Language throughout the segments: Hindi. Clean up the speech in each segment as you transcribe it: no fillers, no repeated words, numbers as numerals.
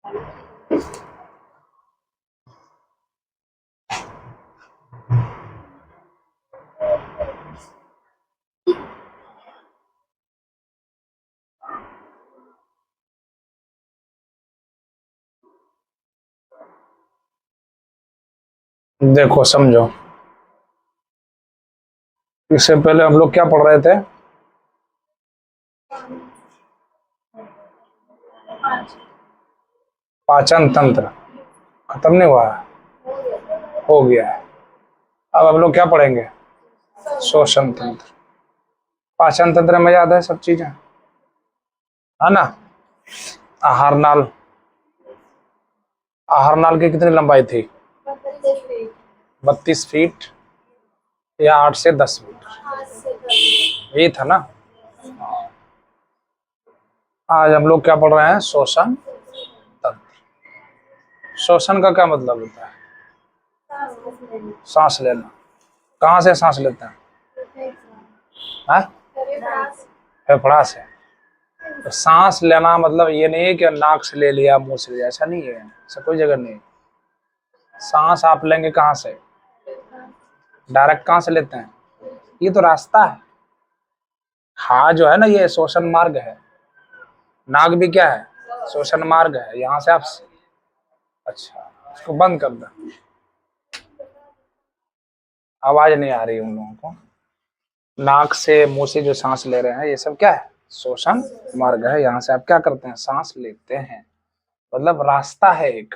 देखो समझो, इससे पहले हम लोग क्या पढ़ रहे थे? पाचन तंत्र। खत्म नहीं हुआ है? हो गया है। अब हम लोग क्या पढ़ेंगे? श्वसन तंत्र। पाचन तंत्र में याद है सब चीजें, है ना? आहार नाल, आहार नाल की कितनी लंबाई थी? 32 फीट या 8 से 10 मीटर, यही था ना? आज हम लोग क्या पढ़ रहे हैं? श्वसन तंत्र। श्वसन का क्या मतलब होता है? सांस लेना। कहाँ से सांस लेते हैं? फेफड़ा से। तो सांस लेना मतलब ये नहीं है कि नाक से ले लिया, मुंह से लिया, ऐसा नहीं है, ऐसा कोई जगह नहीं। सांस आप लेंगे कहाँ से? डायरेक्ट कहाँ से लेते हैं? ये तो रास्ता है। हाँ जो है ना, ये श्वसन मार्ग है। नाक भी क्या है? श्वसन मार्ग है। यहाँ से आप, अच्छा इसको बंद कर दो, आवाज नहीं आ रही उन लोगों को। नाक से मुंह से जो सांस ले रहे हैं ये सब क्या है? श्वसन मार्ग है। यहाँ से आप क्या करते हैं? सांस लेते हैं, मतलब रास्ता है एक।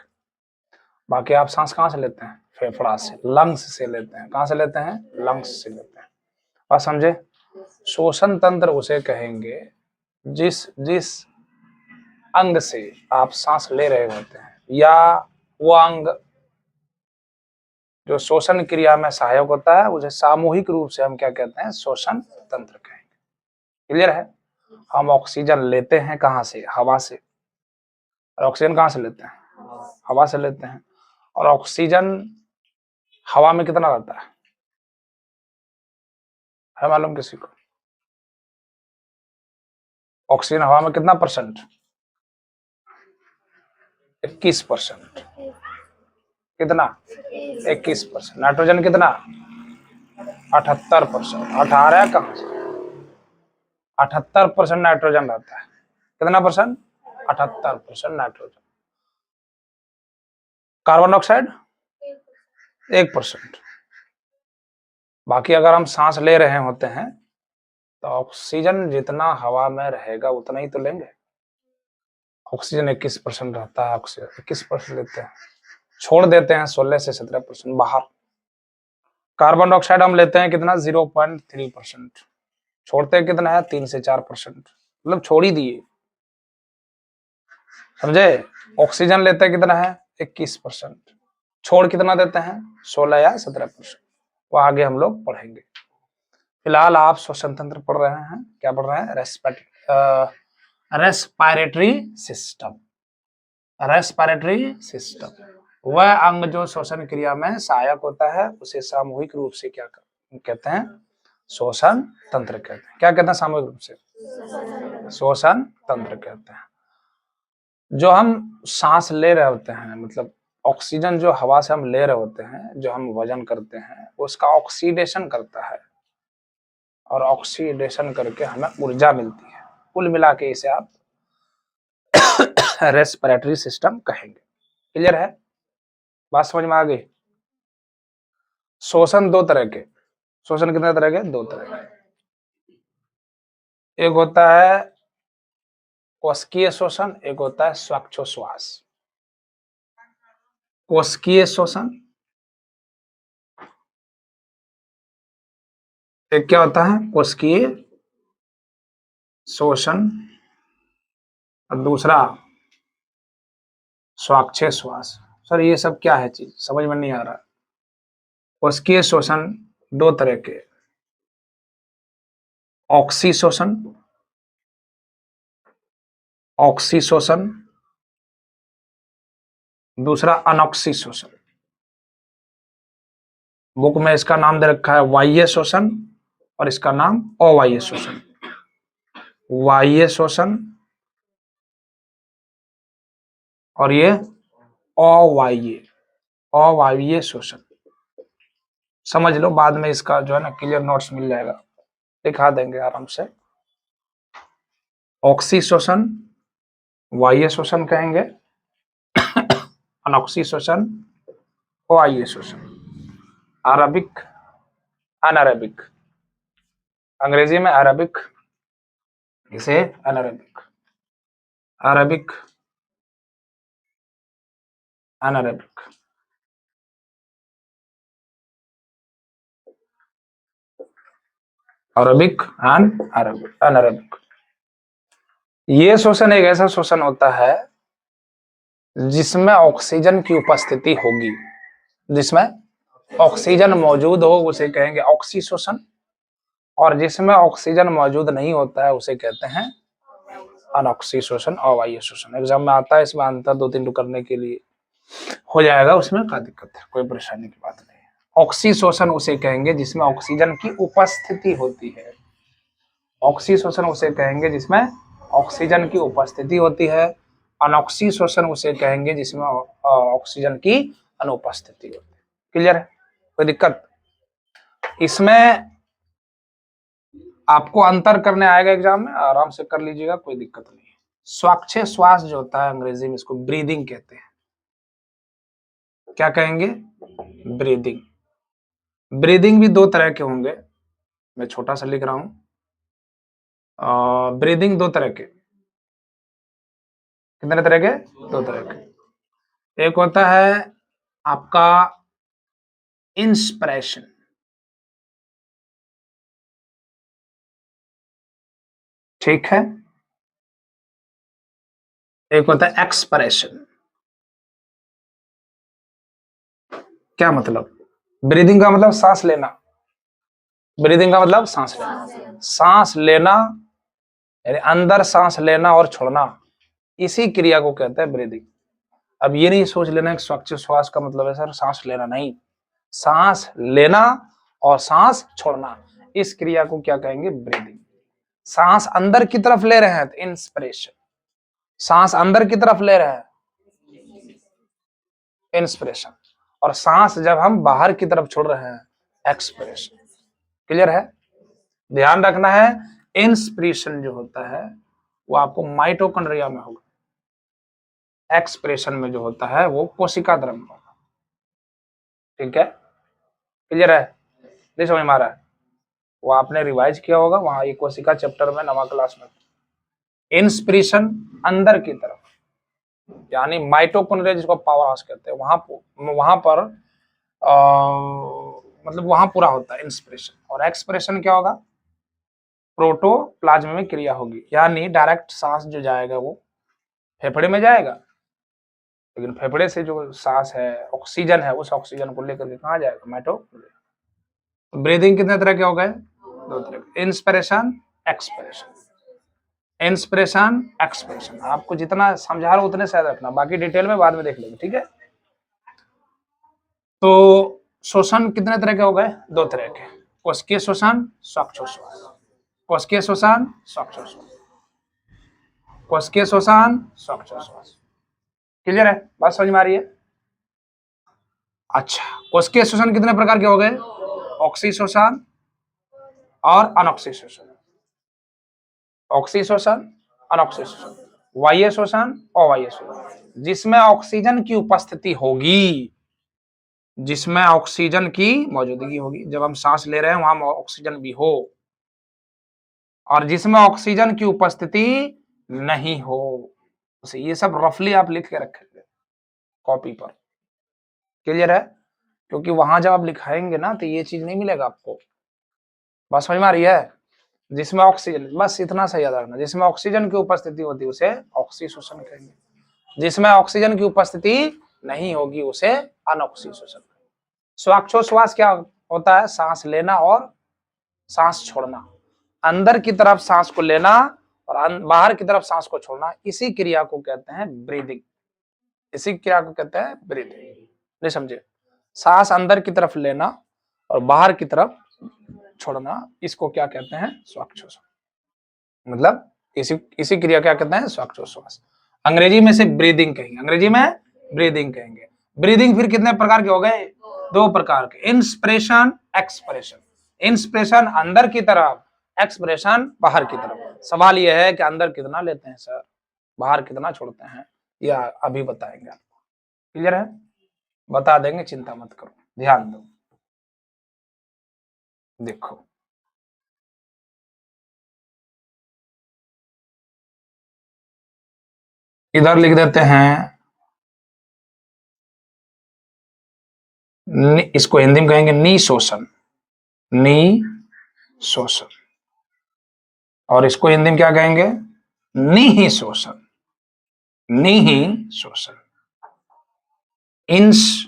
बाकी आप सांस कहाँ से लेते हैं? फेफड़ा से, लंग्स से लेते हैं। कहाँ से लेते हैं? लंग्स से लेते हैं। और समझे, श्वसन तंत्र उसे कहेंगे जिस जिस अंग से आप सांस ले रहे होते हैं, या वो अंग जो श्वसन क्रिया में सहायक होता है, उसे सामूहिक रूप से हम क्या कहते हैं? श्वसन तंत्र कहेंगे। क्लियर है? हम ऑक्सीजन लेते हैं कहाँ से? हवा से। और ऑक्सीजन कहाँ से लेते हैं? हवा से लेते हैं। और ऑक्सीजन हवा में कितना रहता है मालूम किसी को? ऑक्सीजन हवा में कितना परसेंट? 21%। कितना? 21%। नाइट्रोजन कितना? 78%। 18 कहाँ से? 78% नाइट्रोजन रहता है। कितना परसेंट? 78% नाइट्रोजन। Carbon dioxide 1%। बाकी अगर हम सांस ले रहे होते हैं तो ऑक्सीजन जितना हवा में रहेगा उतना ही तो लेंगे। ऑक्सीजन 21% रहता है, ऑक्सीजन 21% लेते हैं, छोड़ देते हैं 16 से 17% बाहर। कार्बन डाइऑक्साइड हम लेते हैं कितना? 0.3%। छोड़ते हैं कितना है? 3 से 4%, मतलब छोड़ ही दिए। समझे? ऑक्सीजन लेते हैं कितना है? 21%। छोड़ कितना देते हैं? 16 या 17%। वो आगे हम लोग पढ़ेंगे। फिलहाल आप श्वसन तंत्र पढ़ रहे हैं। क्या पढ़ रहे हैं? Respiratory system. रेस्पिरेटरी सिस्टम वह अंग जो श्वसन क्रिया में सहायक होता है, उसे सामूहिक रूप से क्या कहते हैं? श्वसन तंत्र कहते हैं। क्या कहते हैं सामूहिक रूप से? श्वसन तंत्र कहते हैं। जो हम सांस ले रहे होते हैं, मतलब ऑक्सीजन जो हवा से हम ले रहे होते हैं, जो हम वजन करते हैं, उसका ऑक्सीडेशन करता है, और ऑक्सीडेशन करके हमें ऊर्जा मिलती है। कुल मिला के इसे आप रेस्पिरेटरी सिस्टम कहेंगे। क्लियर है? बात समझ में आ गई? श्वसन दो तरह के। श्वसन कितने तरह के? दो तरह के। एक होता है कोशिकीय श्वसन, एक होता है श्वासोच्छ्वास। कोशिकीय श्वसन एक क्या होता है? कोशिकीय श्वसन, और दूसरा श्वास। सर ये सब क्या है चीज, समझ में नहीं आ रहा। कोशिकीय श्वसन दो तरह के, ऑक्सी श्वसन, ऑक्सी श्वसन, दूसरा अनॉक्सी श्वसन। बुक में इसका नाम दे रखा है बाह्य श्वसन, और इसका नाम अबाह्य श्वसन। बाह्य श्वसन और ये अवायवीय, अवायवीय श्वसन। समझ लो, बाद में इसका जो है ना क्लियर नोट्स मिल जाएगा, दिखा देंगे आराम से। ऑक्सी श्वसन, वाह्य श्वसन कहेंगे, अनॉक्सी श्वसन, वाह्य श्वसन, अरेबिक, अनअरेबिक, अंग्रेजी में अरेबिक, इसे anaerobic, aerobic, anaerobic. Aerobic and aerobic, anaerobic. ये श्वसन एक ऐसा श्वसन होता है जिसमें ऑक्सीजन की उपस्थिति होगी, जिसमें ऑक्सीजन मौजूद हो उसे कहेंगे ऑक्सी श्वसन, और जिसमें ऑक्सीजन मौजूद नहीं होता है उसे कहते हैं अनऑक्सी श्वसन, अवाह्य श्वसन। एग्जाम में आता है, इसमें अंतर 2-3 करने के लिए हो जाएगा, उसमें क्या दिक्कत है, कोई परेशानी की बात नहीं है। ऑक्सी श्वसन उसे कहेंगे जिसमें ऑक्सीजन की उपस्थिति होती है, ऑक्सी श्वसन उसे कहेंगे जिसमें ऑक्सीजन की उपस्थिति होती है, अनऑक्सी श्वसन उसे कहेंगे जिसमें ऑक्सीजन की अनुपस्थिति होती है। क्लियर है, कोई दिक्कत? इसमें आपको अंतर करने आएगा एग्जाम में, आराम से कर लीजिएगा, कोई दिक्कत नहीं है। स्वाक्षय श्वास जो होता है अंग्रेजी में इसको ब्रीदिंग कहते हैं। क्या कहेंगे? ब्रीदिंग। ब्रीदिंग भी 2 तरह के होंगे, मैं छोटा सा लिख रहा हूं। ब्रीदिंग 2 तरह के, कितने तरह के? 2 तरह के। एक होता है आपका इंस्पिरेशन, ठीक है, एक होता है एक्सपिरेशन। क्या मतलब? ब्रीदिंग का मतलब सांस लेना, ब्रीदिंग का मतलब सांस लेना, सांस लेना यानी अंदर सांस लेना और छोड़ना, इसी क्रिया को कहते हैं ब्रीदिंग। अब ये नहीं सोच लेना कि स्वाक्षय श्वास का मतलब है सर सांस लेना, नहीं, सांस लेना और सांस छोड़ना, इस क्रिया को क्या कहेंगे? ब्रीदिंग। सांस अंदर की तरफ ले रहे हैं तो इंस्पिरेशन, सांस अंदर की तरफ ले रहे हैं इंस्पिरेशन, और सांस जब हम बाहर की तरफ छोड़ रहे हैं एक्सपिरेशन। क्लियर है? ध्यान रखना है, इंस्पिरेशन जो होता है वो आपको माइटोकॉन्ड्रिया में होगा, एक्सप्रेशन में जो होता है वो कोशिका द्रव्य में होगा। ठीक है, क्लियर है? नहीं समझ में आ रहा है? वो आपने रिवाइज किया होगा वहां, ये कोशिका चैप्टर में 9वीं क्लास में। इंस्पिरेशन अंदर की तरफ, यानी माइटोकॉन्ड्रिया जिसको पावर हाउस कहते हैं, वहां पर मतलब वहां पूरा होता है इंस्पिरेशन। और एक्सप्रेशन क्या होगा? प्रोटोप्लाज्म में क्रिया होगी, यानी डायरेक्ट सांस जो जाएगा वो फेफड़े में जाएगा, लेकिन फेफड़े से जो सांस है, ऑक्सीजन है, उस ऑक्सीजन को लेकर के कहाँ जाएगा? माइटोकॉन्ड्रिया। ब्रीदिंग कितने तरह के हो गए? 2 तरह के, इंस्पिरेशन, एक्सपिरेशन। इंस्पिरेशन, एक्सपिरेशन आपको जितना समझा रहा हूं उतने शायद रखना, बाकी डिटेल में बाद में देख लेंगे, ठीक है? तो श्वसन कितने तरह के हो गए? 2 तरह के, कोशिकीय श्वसन, श्वासोच्छ्वास। कोशिकीय श्वसन, श्वासोच्छ्वास, कोशिकीय श्वसन, श्वासोच्छ्वास। क्लियर है? बात समझ में आ रही है? अच्छा, कोशिकीय श्वसन कितने प्रकार के हो गए? ऑक्सी श्वसन और अनऑक्सी श्वसन, ऑक्सी श्वसन, अनऑक्सी श्वसन, वाह्य श्वसन, अवाह्य श्वसन। जिसमें ऑक्सीजन की उपस्थिति होगी, जिसमें ऑक्सीजन की मौजूदगी होगी, जब हम सांस ले रहे हैं वहां ऑक्सीजन भी हो, और जिसमें ऑक्सीजन की उपस्थिति नहीं हो, उसे ये सब रफली आप लिख के रखेंगे कॉपी पर। क्लियर है? क्योंकि वहां जब आप लिखाएंगे ना तो ये चीज नहीं मिलेगा आपको। बस समझ में आ रही है? जिसमें ऑक्सीजन, बस इतना सा याद रखना, जिसमें ऑक्सीजन की उपस्थिति होती है उसे ऑक्सी श्वसन कहेंगे, जिसमें ऑक्सीजन की उपस्थिति नहीं होगी उसे अनऑक्सी श्वसन। श्वासोच्छ्वास क्या होता है? सांस लेना और सांस छोड़ना, अंदर की तरफ सांस को लेना और बाहर की तरफ सांस को छोड़ना, इसी क्रिया को कहते हैं ब्रीदिंग, इसी क्रिया को कहते हैं ब्रीदिंग। नहीं समझे? सांस अंदर की तरफ लेना और बाहर की तरफ छोड़ना, इसको क्या कहते हैं? श्वासोच्छ्वास। मतलब इसी क्रिया क्या कहते हैं? श्वासोच्छ्वास। अंग्रेजी में से ब्रीदिंग कहेंगे, अंग्रेजी में ब्रीदिंग कहेंगे। ब्रीदिंग फिर कितने प्रकार के हो गए? 2 प्रकार के, इंस्पिरेशन एक्सपिरेशन। इंस्पिरेशन अंदर की तरफ, एक्सपिरेशन बाहर की तरफ। सवाल यह है कि अंदर कितना लेते हैं सर, बाहर कितना छोड़ते हैं, या अभी बताएंगे आपको। क्लियर है? बता देंगे, चिंता मत करो, ध्यान दो। देखो इधर लिख देते हैं, इसको हिंदी में कहेंगे नी शोषण, नी शोषण। और इसको हिंदी में क्या कहेंगे? निहि शोषण, निहि शोषण। इंस,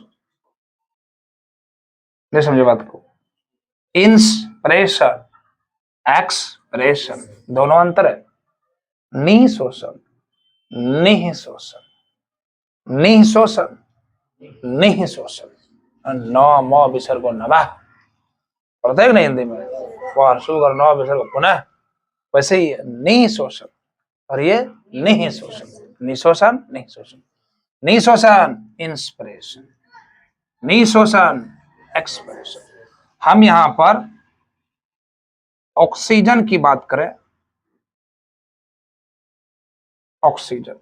नहीं समझे बात को? इंस्पिरेशन एक्सप्रेशन, दोनों अंतर है। नि शोषण, निहि शोषण, निहि शोषण, निहि शोषण। न म विसर्ग नवा पढ़ते हैं ना हिंदी में, सुगर न विसर्ग पुनः, वैसे ही नि शोषण और ये निहि शोषण, निशोषण निहि शोषण। निशोषण इंस्पिरेशन, निशोषण एक्सप्रेशन। हम यहां पर ऑक्सीजन की बात करें, ऑक्सीजन,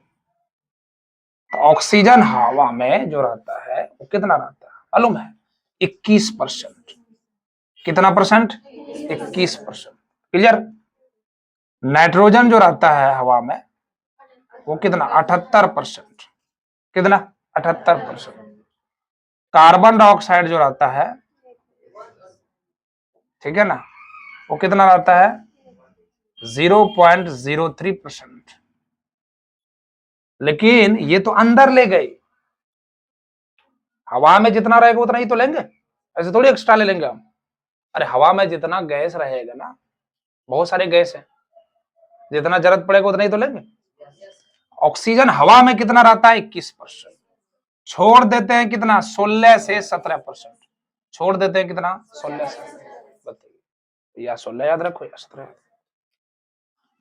तो ऑक्सीजन हवा में जो रहता है वो कितना रहता है मालूम है? 21%। कितना परसेंट? 21%। क्लियर? नाइट्रोजन जो रहता है हवा में वो कितना? 78%। कितना? 78%। कार्बन डाइऑक्साइड जो रहता है, ठीक है ना, वो कितना रहता है? 0.03%। लेकिन ये तो अंदर ले गई, हवा में जितना रहेगा उतना ही तो लेंगे, ऐसे थोड़ी एक्स्ट्रा ले लेंगे हम। अरे हवा में जितना गैस रहेगा ना, बहुत सारे गैस है, जितना जरूरत पड़ेगा उतना ही तो लेंगे। ऑक्सीजन हवा में कितना रहता है? 21%। छोड़ देते हैं कितना? 16 से 17%। छोड़ देते हैं कितना? 16 से, बताइए, या 16 याद रखो या 17।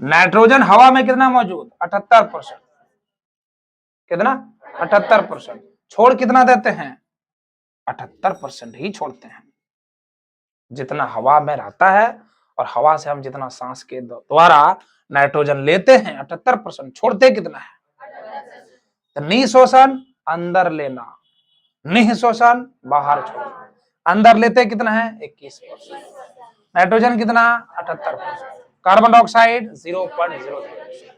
नाइट्रोजन हवा में कितना मौजूद? 78%। कितना? 78%। छोड़ कितना देते हैं? 78% ही छोड़ते हैं। जितना हवा में रहता है और हवा से हम जितना सांस के द्वारा नाइट्रोजन लेते हैं 78%, छोड़ते कितना है? तो निशोषण अंदर लेना, निशोषण बाहर छोड़ना। अंदर लेते कितना है? 21%। नाइट्रोजन कितना? 78%। Carbon dioxide 0.03%।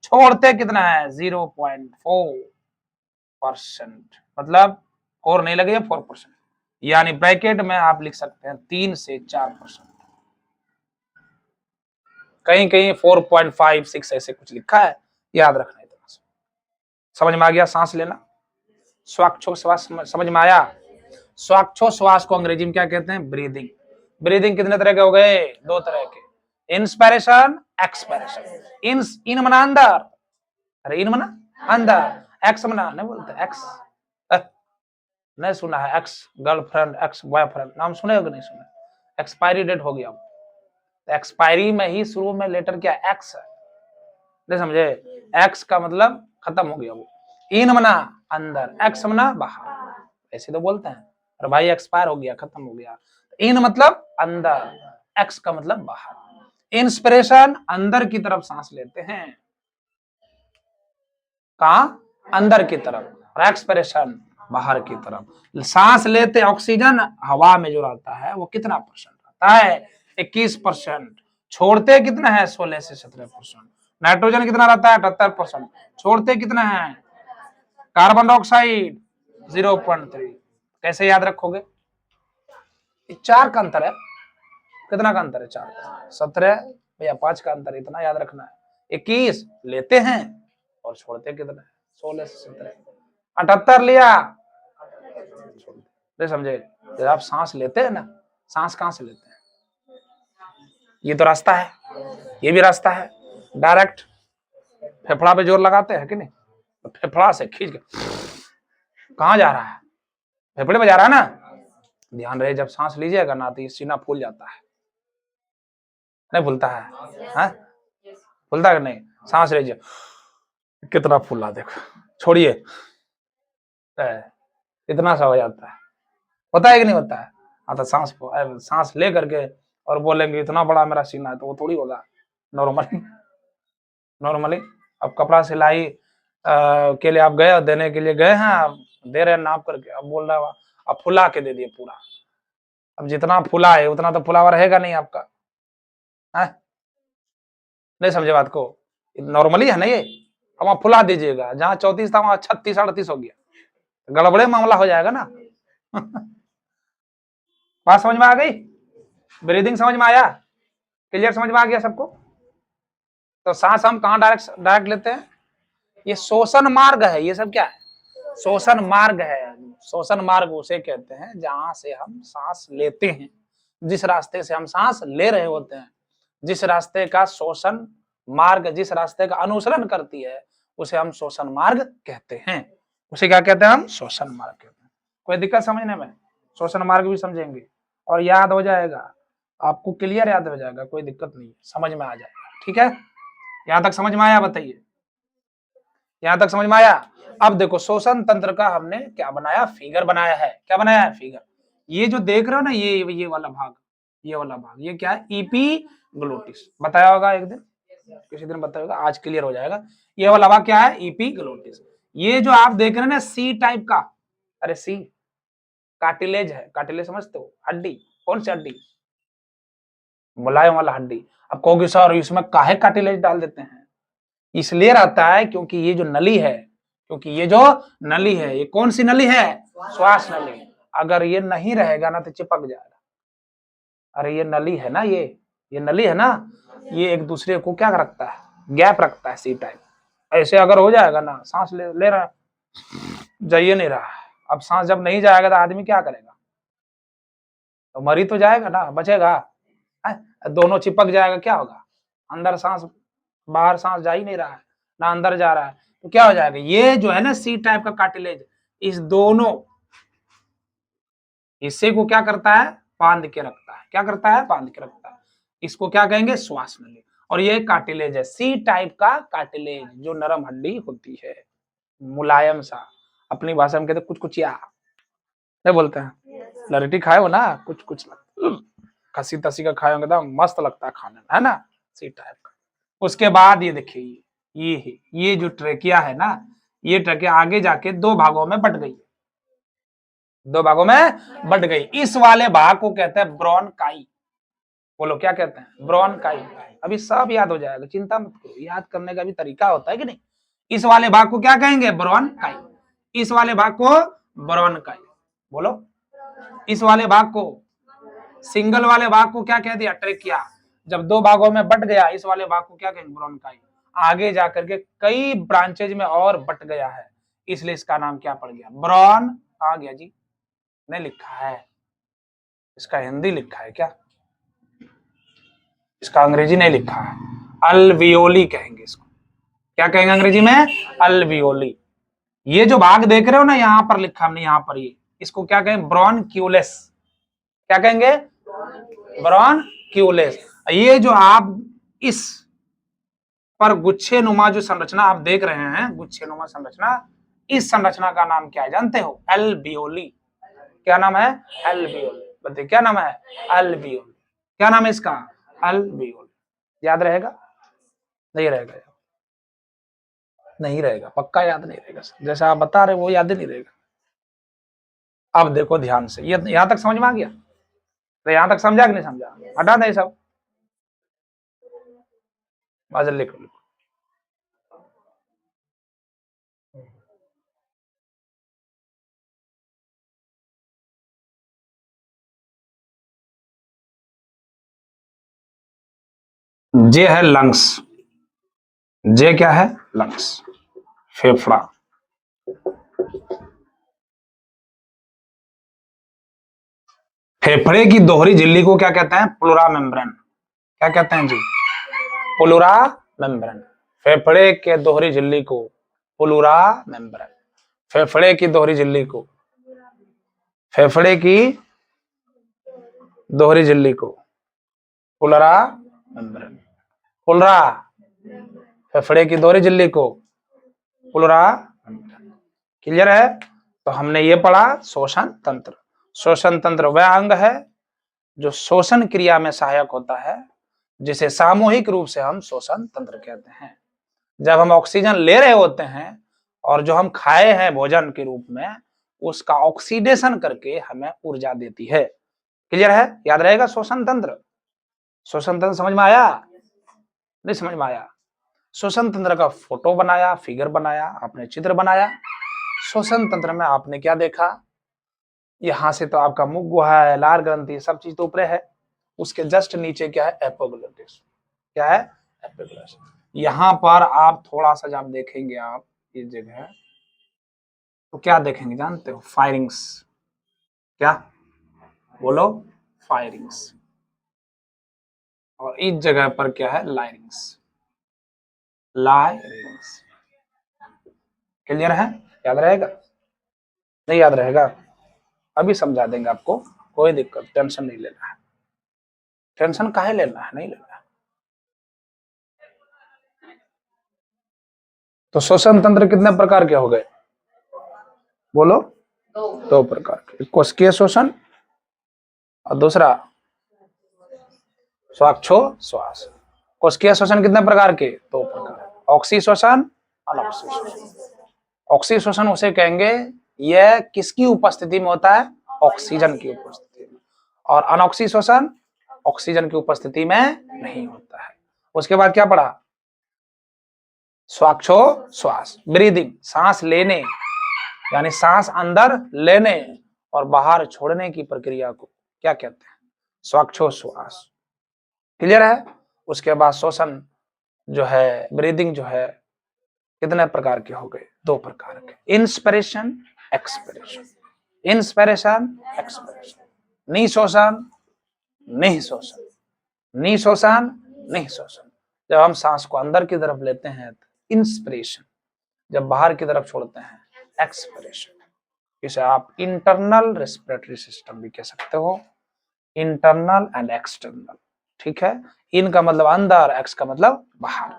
छोड़ते कितना है? 0.4%। मतलब 4 नहीं लगे, 4%। यानी ब्रैकेट में आप लिख सकते हैं 3 से 4%। कहीं कहीं 4.56 ऐसे कुछ लिखा है, याद रखना इतना। समझ में आ गया? सांस लेना, श्वास समझ में आया? श्वास को अंग्रेजी में क्या कहते हैं? ब्रीदिंग। ब्रीदिंग कितने तरह के हो गए? 2 तरह के, इंस्पिरेशन एक्सपिरेशन। इन मना अंदर, अरे इन मना अंदर, एक्स मना नहीं बोलते, एक्स नहीं सुना है? एक्स गर्लफ्रेंड, एक्स बॉयफ्रेंड, नाम सुने हो कि नहीं सुने? एक्सपायरी डेट हो गया, एक्सपायरी में ही शुरू में लेटर क्या? एक्स है, नहीं समझे? एक्स का मतलब खत्म हो गया वो। इन मना अंदर, एक्स मना बाहर, ऐसे तो बोलते हैं। अरे भाई एक्सपायर हो गया, खत्म हो गया। इन मतलब अंदर, एक्स का मतलब बाहर। इंस्पिरेशन अंदर की तरफ सांस लेते हैं, कहां? अंदर की तरफ। और एक्सपिरेशन बाहर की तरफ। सांस लेते ऑक्सीजन हवा में जो रहता है वो कितना परसेंट रहता है? 21%। छोड़ते कितना है? 16 से 17%। नाइट्रोजन कितना रहता है? 78%। छोड़ते कितना है? Carbon dioxide 0.3। कैसे याद रखोगे? 4 का अंतर है। कितना का अंतर है? 4। 17 या 5 का अंतर, इतना याद रखना है। 21 लेते हैं और छोड़ते कितना है? 16 से 17। 78 लिया, नहीं समझे? जब आप सांस लेते हैं ना, सांस कहां से लेते हैं? ये तो रास्ता है, ये भी रास्ता है। डायरेक्ट फेफड़ा पे जोर लगाते हैं कि नहीं? तो फेफड़ा से खींच के कहां जा रहा है? फेफड़े में जा रहा है ना। ध्यान रहे, जब सांस लीजिएगा ना तो ये सीना फूल जाता है, नहीं फूलता है? हाँ? फूलता है कि नहीं? सांस लीजिए, कितना फूला देखो, छोड़िए, इतना सा हो जाता है, होता है कि नहीं होता है? हाँ तो सांस ले करके और बोलेंगे इतना बड़ा मेरा सीना है, तो वो थोड़ी होगा नॉर्मली। नॉर्मली अब कपड़ा सिलाई के लिए आप गए और देने के लिए गए हैं, आप दे रहे हैं नाप करके, अब बोल रहा है अब फुला के दे दिए पूरा। अब जितना फुला है उतना तो फुलावा रहेगा नहीं आपका, है? नहीं समझे बात को? नॉर्मली है ना ये, अब आप फुला दीजिएगा, जहां 34 था वहां 36-38 हो गया, गड़बड़े मामला हो जाएगा ना। बात समझ में आ गई? ब्रीदिंग समझ में आया? क्लियर समझ में आ गया सबको? तो सांस हम कहां डायरेक्ट लेते हैं? ये शोषण मार्ग है, ये सब क्या है? शोषण मार्ग है। शोषण मार्ग उसे कहते हैं जहां से हम सांस लेते हैं, जिस रास्ते से हम सांस ले रहे होते हैं, जिस रास्ते का शोषण मार्ग, जिस रास्ते का अनुसरण करती है, उसे हम शोषण मार्ग कहते हैं। उसे क्या कहते हैं हम? शोषण मार्ग कहते हैं। कोई दिक्कत समझने में? शोषण मार्ग भी समझेंगे और याद हो जाएगा आपको, क्लियर याद हो जाएगा, कोई दिक्कत नहीं, समझ में आ जाएगा। ठीक है, यहां तक समझ में आया? बताइए, यहां तक समझ में आया? अब देखो शोषण तंत्र का हमने क्या बनाया, फिगर बनाया है। क्या बनाया है? फिगर। ये जो देख रहे हो ना, ये वाला भाग, ये वाला भाग, ये क्या है? इपीग्लोटिस। बताया होगा एक दिन, किसी दिन बताया होगा, आज क्लियर हो जाएगा। ये वाला भाग क्या है? इपीग्लोटिस। ये जो आप देख रहे हैं ना सी टाइप का, अरे सी कार्टिलेज है। कार्टिलेज समझते हो? हड्डी। कौन सी हड्डी? मुलायम वाला हड्डी। अब कहोगे सर इसमें काहे कार्टिलेज डाल देते हैं? इसलिए रहता है क्योंकि ये जो नली है, क्योंकि ये जो नली है, ये कौन सी नली है? श्वास नली। अगर ये नहीं रहेगा ना तो चिपक जाएगा। अरे ये नली है ना, ये नली है ना, ये एक दूसरे को क्या रखता है? गैप रखता है, सी टाइप। ऐसे अगर हो जाएगा ना, सांस ले रहा जाइए नहीं रहा, अब सांस जब नहीं जाएगा तो आदमी क्या करेगा? तो मरी तो जाएगा ना, बचेगा? दोनों चिपक जाएगा, क्या होगा? अंदर सांस, बाहर सांस जा ही नहीं रहा है, ना अंदर जा रहा है, तो क्या हो जाएगा? ये जो है ना सी टाइप का कार्टिलेज, इस दोनों हिस्से को क्या करता है? बांध के रखता है। क्या करता है? बांध के रखता है। इसको क्या कहेंगे? श्वास नली। और ये कार्टिलेज है, सी टाइप का कार्टिलेज, जो नरम हड्डी होती है, मुलायम सा। अपनी भाषा में कहते कुछ कुछ या क्या बोलते हैं? लड़टी खाए हो ना, कुछ कुछ खसी तसी का खाए होंगे तो मस्त लगता है खाने में, है ना? सी टाइप का। उसके बाद ये देखिए, ये जो ट्रेकिया है ना, ये ट्रेकिया आगे जाके दो भागों में बट गई, दो भागों में बट गई। इस वाले भाग को कहते हैं ब्रोनकाई। बोलो क्या कहते हैं? ब्रोनकाई। अभी सब याद हो जाएगा, चिंता मत करो, याद करने का भी तरीका होता है कि नहीं। इस वाले भाग को क्या कहेंगे? ब्रोनकाई। इस वाले भाग को ब्रोनकाई। बोलो, इस वाले भाग को, सिंगल वाले भाग को क्या कह दिया? ट्रेकिया। जब दो भागों में बट गया, इस वाले भाग को क्या कहेंगे? ब्रोनकाई। आगे जाकर के कई ब्रांचेज में और बट गया है, इसलिए इसका नाम क्या पड़ गया? ब्रॉन। आ गया जी, नहीं लिखा है, इसका हिंदी लिखा है क्या? इसका अंग्रेजी नहीं लिखा है, अल्वियोली कहेंगे इसको। क्या कहेंगे अंग्रेजी में? अल्वियोली। ये जो भाग देख रहे हो ना, यहां पर लिखा हमने, यहां पर ये, इसको क्या कहेंगे? ब्रोनक्यूलेस। क्या कहेंगे? ब्रोनक्यूलेस। ये जो आप इस पर गुच्छे नुमा जो संरचना आप देख रहे हैं, गुच्छे नुमा संरचना, इस संरचना का नाम क्या है जानते हो? अल्वियोली। क्या नाम है? अल्वियोली। बताइए क्या नाम है? अल्वियोली। क्या नाम है इसका? अल्वियोली। याद रहेगा? नहीं रहेगा? नहीं रहेगा, पक्का याद नहीं रहेगा। जैसा आप बता रहे वो याद ही नहीं रहेगा। अब देखो ध्यान से, ये यहां तक समझ में आ गया? तो यहां तक समझा कि नहीं समझा? हटा नहीं सब, बाजल लिख लो। जे है लंग्स। जे क्या है? लंग्स। फेफड़ा। फेफड़े की दोहरी झिल्ली को क्या कहते हैं? Pleura membrane. क्या कहते हैं जी? Pleura membrane. फेफड़े के दोहरी झिल्ली को प्लूरा मेम्ब्रेन। फेफड़े की दोहरी झिल्ली को, फेफड़े की दोहरी झिल्ली को प्लूरा मेम्ब्रेन। प्लूरा, फेफड़े की दोहरी झिल्ली को पुलरा। क्लियर है? तो हमने ये पढ़ा शोषण तंत्र। शोषण तंत्र वह अंग है जो शोषण क्रिया में सहायक होता है, जिसे सामूहिक रूप से हम शोषण तंत्र कहते हैं। जब हम ऑक्सीजन ले रहे होते हैं और जो हम खाए हैं भोजन के रूप में, उसका ऑक्सीडेशन करके हमें ऊर्जा देती है। क्लियर है? याद रहेगा शोषण तंत्र। शोषण तंत्र समझ में आया? नहीं समझ में आया? शोषण तंत्र का फोटो बनाया, फिगर बनाया, आपने चित्र बनाया। शोषण तंत्र में आपने क्या देखा? यहां से तो आपका मुख गुहा है, लार ग्रंथि, सब चीज तो ऊपर है। उसके जस्ट नीचे क्या है? एपोग्लोटिस। क्या है? एपोग्लोटिस। यहां पर आप थोड़ा सा जब देखेंगे आप इस जगह, तो क्या देखेंगे जानते हो? फायरिंग्स। क्या बोलो? फायरिंग्स। और इस जगह पर क्या है? लायरिंग्स। लायरिंग्स। क्लियर है? याद रहेगा? नहीं याद रहेगा? अभी समझा देंगे आपको, कोई दिक्कत, टेंशन नहीं लेना है। टेंशन काहे लेना है? नहीं लेना है। तो शोषण तंत्र कितने प्रकार के हो गए? बोलो। दो प्रकार के। कोशिकीय शोषण और दूसरा श्वासोच्छ्वास। कोशिकीय शोषण कितने प्रकार के? दो प्रकार। ऑक्सी शोषण, अनऑक्सी शोषण। ऑक्सी शोषण उसे कहेंगे, यह किसकी उपस्थिति में होता है? ऑक्सीजन की उपस्थिति में। और अनऑक्सी शोषण ऑक्सीजन की उपस्थिति में नहीं होता है। उसके बाद क्या पढ़ा? श्वासोच्छ्वास, ब्रीदिंग, सांस लेने, यानी सांस अंदर लेने और बाहर छोड़ने की प्रक्रिया को क्या कहते हैं? श्वासोच्छ्वास। क्लियर है? उसके बाद शोषण जो है, ब्रीदिंग जो है, कितने प्रकार के हो गए? दो प्रकार के। Inspiration, expiration. Inspiration, expiration. निशोषण, निःशोषण। निशोषण, निःशोषण। जब हम सांस को अंदर की तरफ लेते हैं तो इंस्पिरेशन, जब बाहर की तरफ छोड़ते हैं एक्सपिरेशन। इसे आप इंटरनल रेस्पिरेटरी सिस्टम भी कह सकते हो, इंटरनल एंड एक्सटर्नल। ठीक है? इन का मतलब अंदर, एक्स का मतलब बाहर।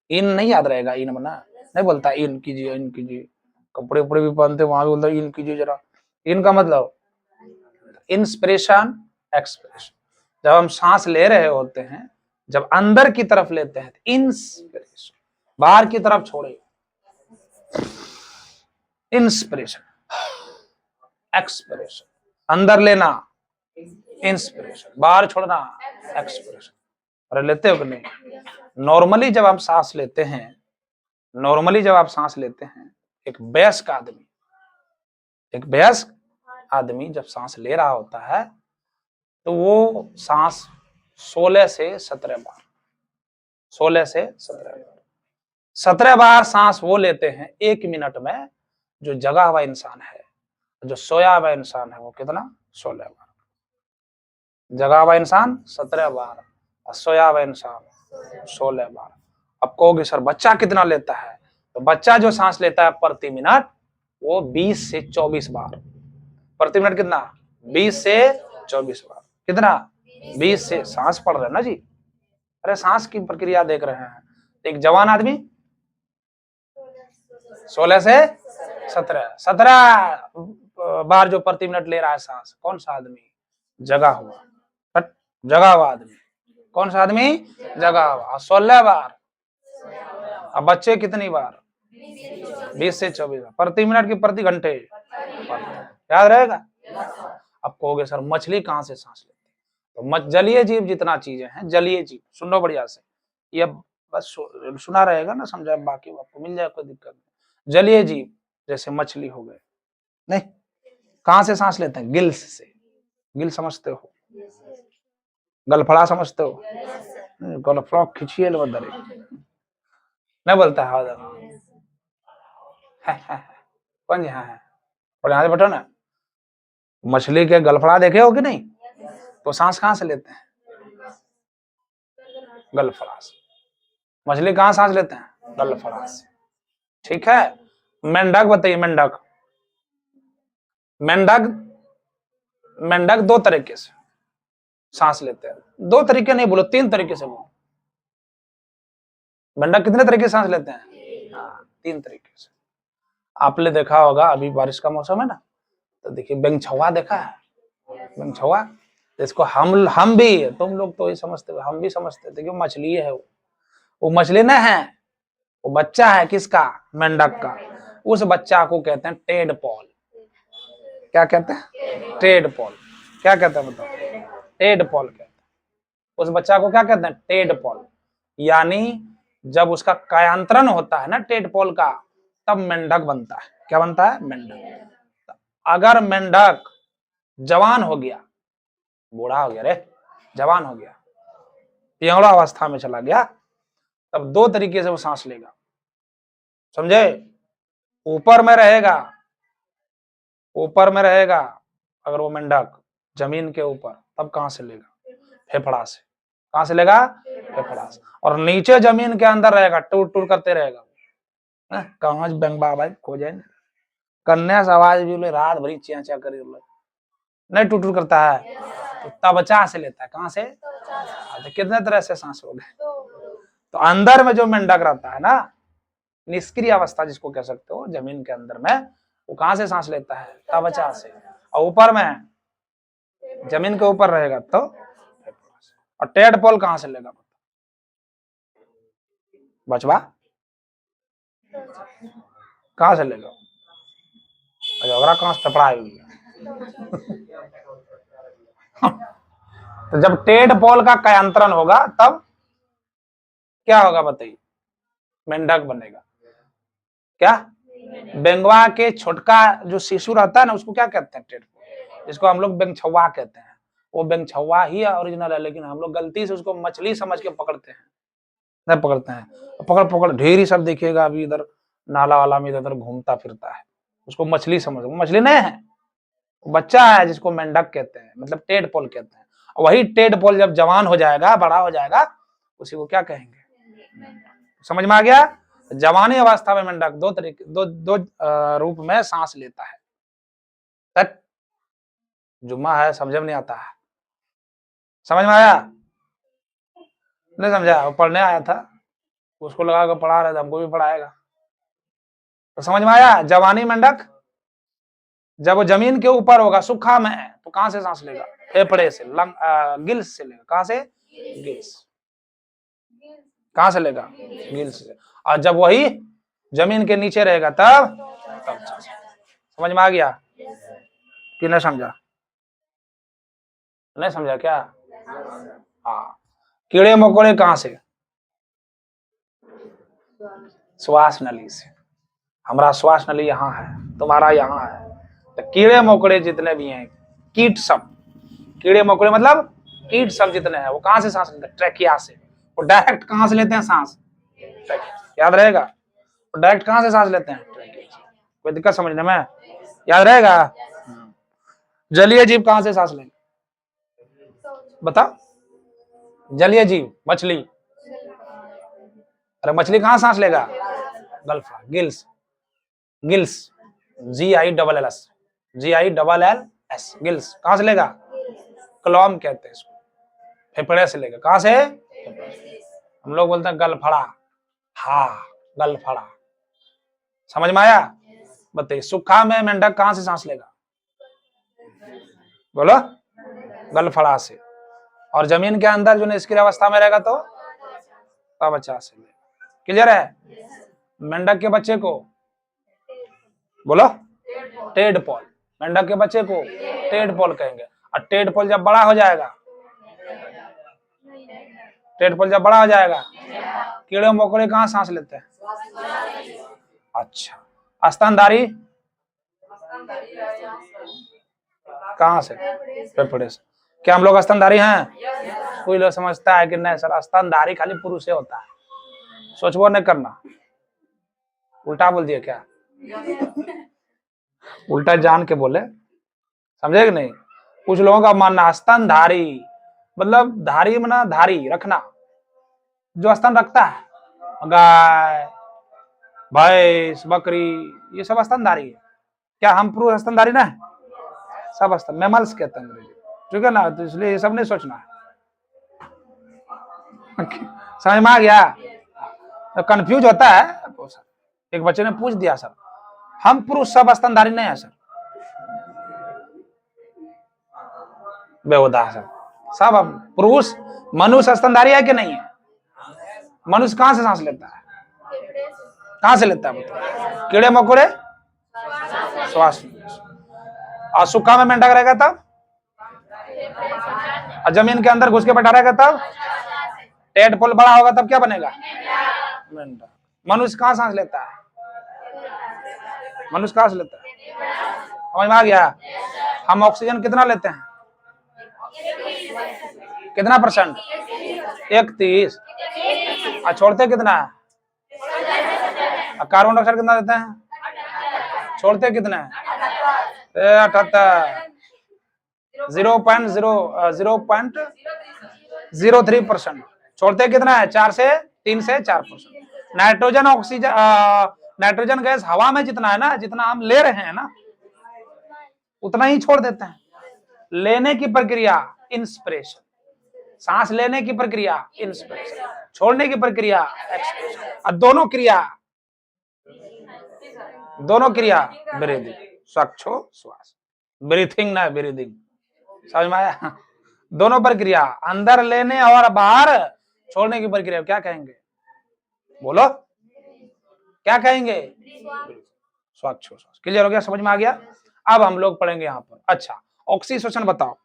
इन नहीं याद रहेगा? इन बना नहीं बोलता इन कीजिए, इन कीजिए। कपड़े उपड़े भी पहनते वहां भी बोलता इन कीजिए जरा। इन का मतलब इंस्पिरेशन, एक्सपिरेशन। जब हम सांस ले रहे होते हैं, जब अंदर की तरफ लेते हैं इंस्पिरेशन, बाहर की तरफ छोड़े इंस्पिरेशन, एक्सपिरेशन। अंदर लेना इंस्पिरेशन, बाहर छोड़ना एक्सपिरेशन। अरे लेते हो कि नहीं? नॉर्मली जब हम सांस लेते हैं, नॉर्मली जब आप सांस लेते हैं, एक वयस्क आदमी, एक वयस्क आदमी जब सांस ले रहा होता है तो वो सांस 16 से 17 बार, 16 से 17 बार, 17 बार सांस वो लेते हैं 1 मिनट में। जो जगा हुआ इंसान है, जो सोया हुआ इंसान है, वो कितना? 16 बार। जगा हुआ इंसान 17 बार और सोया हुआ इंसान 16 बार। अब कहोगे सर बच्चा कितना लेता है? तो बच्चा जो सांस लेता है प्रति मिनट, वो 20 से 24 बार। प्रति मिनट कितना? 20 से 24 बार। कितना? 20 से। सांस पढ़ रहे हैं ना जी? अरे सांस की प्रक्रिया देख रहे हैं। एक जवान आदमी 16 से 17 बार जो प्रति मिनट ले रहा है सांस, कौन सा आदमी? जगा हुआ, जगा हुआ आदमी। कौन सा आदमी? जगा हुआ। 16 बार। अब बच्चे कितनी बार? 20 से 24 बार प्रति मिनट की प्रति घंटे। याद रहेगा? अब कहोगे सर मछली कहां से सांस लेती है? तो जलीय जीव जितना चीजें हैं, जलीय जीव, सुन लो बढ़िया से, ये बस सुना रहेगा ना, समझा, बाकी आपको मिल जाए, कोई दिक्कत नहीं। जलीय जीव जैसे मछली हो गए, नहीं, कहां से सांस लेते हैं? गिल्स से। गिल समझते हो? गलफड़ा समझते हो? गलफड़ा खिंचिए नहीं बोलता है कौन जी? हाँ है। और यहाँ से बैठो ना। मछली के गलफड़ा देखे हो कि नहीं? तो सांस कहां से लेते हैं? गलफड़ा से। मछली कहां सांस लेते हैं? गलफड़ा से। ठीक है? मेंढक बताइए, मेंढक, मेंढक, मेंढक 2 तरीके से सांस लेते हैं। 2 तरीके नहीं बोलो, 3 तरीके से बोलो। मेंढक कितने तरीके से सांस लेते हैं? 3 तरीके से। आपने देखा होगा अभी बारिश का मौसम है ना, तो देखिए बेंगछवा देखा है, बेंगछवा। इसको हम भी, तुम लोग तो ये समझते हो, हम भी समझते थे कि मछली है वो मछली ना है, वो बच्चा है किसका, मेंढक का। उस बच्चा को कहते हैं टेडपॉल। क्या कहते हैं, टेडपॉल। क्या कहते हैं बताओ, टेडपॉल कहते हैं। उस बच्चा को क्या कहते हैं, टेडपॉल। यानी जब उसका कायांतरण होता है ना टेडपॉल का, तब मेंढक बनता है। क्या बनता है, मेंढक। अगर मेंढक जवान हो गया, बूढ़ा हो गया रे, जवान हो गया, पियौड़ा अवस्था में चला गया, तब दो तरीके से वो सांस लेगा, समझे। ऊपर में रहेगा, ऊपर में रहेगा अगर वो मेंढक जमीन के ऊपर, तब कहां से लेगा, फेफड़ा से। कहां से लेगा, फेफड़ा से। और नीचे जमीन के अंदर रहेगा, टूर टूर करते रहेगा। कहाँ बेंगबा भाई खो जाए, कन्या से आवाज भी बोले, रात भरी चिया चिया करी बोले, नहीं टूट टूट करता है, तो तबचा से लेता है। कहां से, तो कितने तरह से सांस हो गए। तो अंदर में जो मेंढक रहता है ना, निष्क्रिय अवस्था जिसको कह सकते हो, जमीन के अंदर में, वो कहां से सांस लेता है, तबचा से। और ऊपर में जमीन के ऊपर रहेगा तो, और टेडपोल कहां से लेगा बचवा, कहां से लेगा, अजगरा कहां से टपड़ा है। तो जब टेडपोल का कायांतरण होगा तब क्या होगा बताइए, मेंढक बनेगा। क्या, बेंगवा के छोटका जो शिशु रहता है ना, उसको क्या कहते हैं, टेडपोल, जिसको हम लोग बेंगछवा कहते हैं। वो बेंगछवा ही ओरिजिनल है, लेकिन हम लोग गलती से उसको मछली समझ के पकड़ते हैं, नहीं पकड़ते हैं। पकड़ पकड़ ढेर ही सब देखिएगा अभी इधर नाला वाला में इधर घूमता फिरता है, उसको मछली समझ, वो मछली नहीं है, बच्चा है जिसको मेंढक कहते हैं, मतलब टेडपोल कहते हैं। वही टेडपोल जब जवान हो जाएगा, बड़ा हो जाएगा, उसी को क्या कहेंगे, समझ में आ गया। जवानी अवस्था में मेंढक दो तरीके, दो रूप में सांस लेता है। तक जुम्मा है, समझ में नहीं आता है, समझ में आया, नहीं समझा, वो पढ़ने आया था, उसको लगा कर पढ़ा रहे थे, हमको भी पढ़ाएगा, तो समझ में आया। जवानी मेंढक जब वो जमीन के ऊपर होगा, सूखा में है, तो कहां से सांस लेगा, फेफड़े से, गिल्स से लेगा। कहां से, गिल्स। कहां से लेगा, गिल्स से। और जब वही जमीन के नीचे रहेगा तब समझ में आ गया कि नहीं समझा, नहीं समझा क्या। हाँ, कीड़े मकोड़े कहां से, श्वास नली से। हमारा श्वास नली यहाँ है, तुम्हारा यहाँ है। तो कीड़े मकोड़े जितने भी हैं, कीट सब, कीड़े मकोड़े मतलब कीट सब जितने हैं, वो कहां से सांस लेते हैं, ट्रैकिया से। वो डायरेक्ट कहां से लेते हैं सांस, याद रहेगा, वो डायरेक्ट कहां से सांस लेते हैं, ट्रैकिया से। कोई दिक्कत समझने में, याद रहेगा। जलीय जीव कहां से सांस लेंगे, बता, जलीय जीव, मछली। अरे मछली कहां सांस लेगा, Galpha, gills, gills, GILLS, GILLS, gills. कहां से लेगा, क्लॉम कहते हैं इसको, फेफड़े से लेगा। कहां से, हम लोग बोलते हैं गलफड़ा, हा, गलफड़ा, समझ में आया। बताइए सूखा में मेंढक कहां से सांस लेगा, बोलो, गलफड़ा से। और जमीन के अंदर जो निष्क्रिय अवस्था में रहेगा तो तबचा से लेगा। क्लियर है। मेंढक के बच्चे को बोलो, टेडपोल। मेंढक के बच्चे को टेडपोल कहेंगे। और टेडपोल जब बड़ा हो जाएगा, टेडपोल जब बड़ा हो जाएगा, कीड़े मकोड़े कहां सांस लेते हैं, अच्छा, स्तनधारी कहां से, फेफड़े से। क्या हम लोग स्तनधारी हैं, कोई लोग समझता है कि नहीं सर, स्तनधारी खाली पुरुष से होता है, सोचबो नहीं करना, उल्टा बोल दिया क्या, उल्टा जान के बोले, समझे कि नहीं। कुछ लोगों का मानना स्तनधारी मतलब धारी मना धारी रखना, जो स्तन रखता है, गाय भैंस बकरी, ये सब स्तनधारी है। क्या हम पुरुष स्तनधारी ना है, सब स्तन, मैमल्स कहते हैं अंग्रेजी, ठीक है ना। तो इसलिए ये सब नहीं सोचना है, समझ में आ गया। तो कंफ्यूज होता है। एक बच्चे ने पूछ दिया सर, हम पुरुष सब स्तनधारी नहीं है सर, बेहुदा सर, सब हम पुरुष। मनुष्य स्तनधारी है कि नहीं है? मनुष्य कहां से सांस लेता है? कहां से लेता है बताओ? कीड़े मकोड़े, श्वास। और सूखा में मेंढक रहेगा तब, और जमीन के अंदर घुस के बैठा रहेगा तब, टेट पोल बड़ा होगा तब क्या बनेगा? मेंढक। मनुष्य कहां सांस लेता है? मनुष्य कहां से लेता है? समझ में आ गया? हम ऑक्सीजन कितना लेते हैं? कितना %? 31। और छोड़ते कितना है? कार्बन डाइऑक्साइड कितना देते हैं? छोड़ते कितना है? 78। 0.03%। छोड़ते कितना है? 3 से 4%। नाइट्रोजन ऑक्सीजन नाइट्रोजन गैस हवा में जितना है ना, जितना हम ले रहे हैं ना, उतना ही छोड़ देते हैं। लेने की प्रक्रिया इंस्पिरेशन, सांस लेने की प्रक्रिया इंस्पिरेशन, छोड़ने की प्रक्रिया एक्सपिरेशन। और दोनों क्रिया ब्रीदिंग, श्वास, ब्रीथिंग ना ब्रीदिंग। समझ में आया? दोनों प्रक्रिया, अंदर लेने और बाहर छोड़ने की प्रक्रिया क्या कहेंगे? बोलो, क्या कहेंगे? श्वास। क्लियर हो गया? समझ में आ गया? अब हम लोग पढ़ेंगे यहाँ पर। अच्छा, ऑक्सीशोषण बताओ,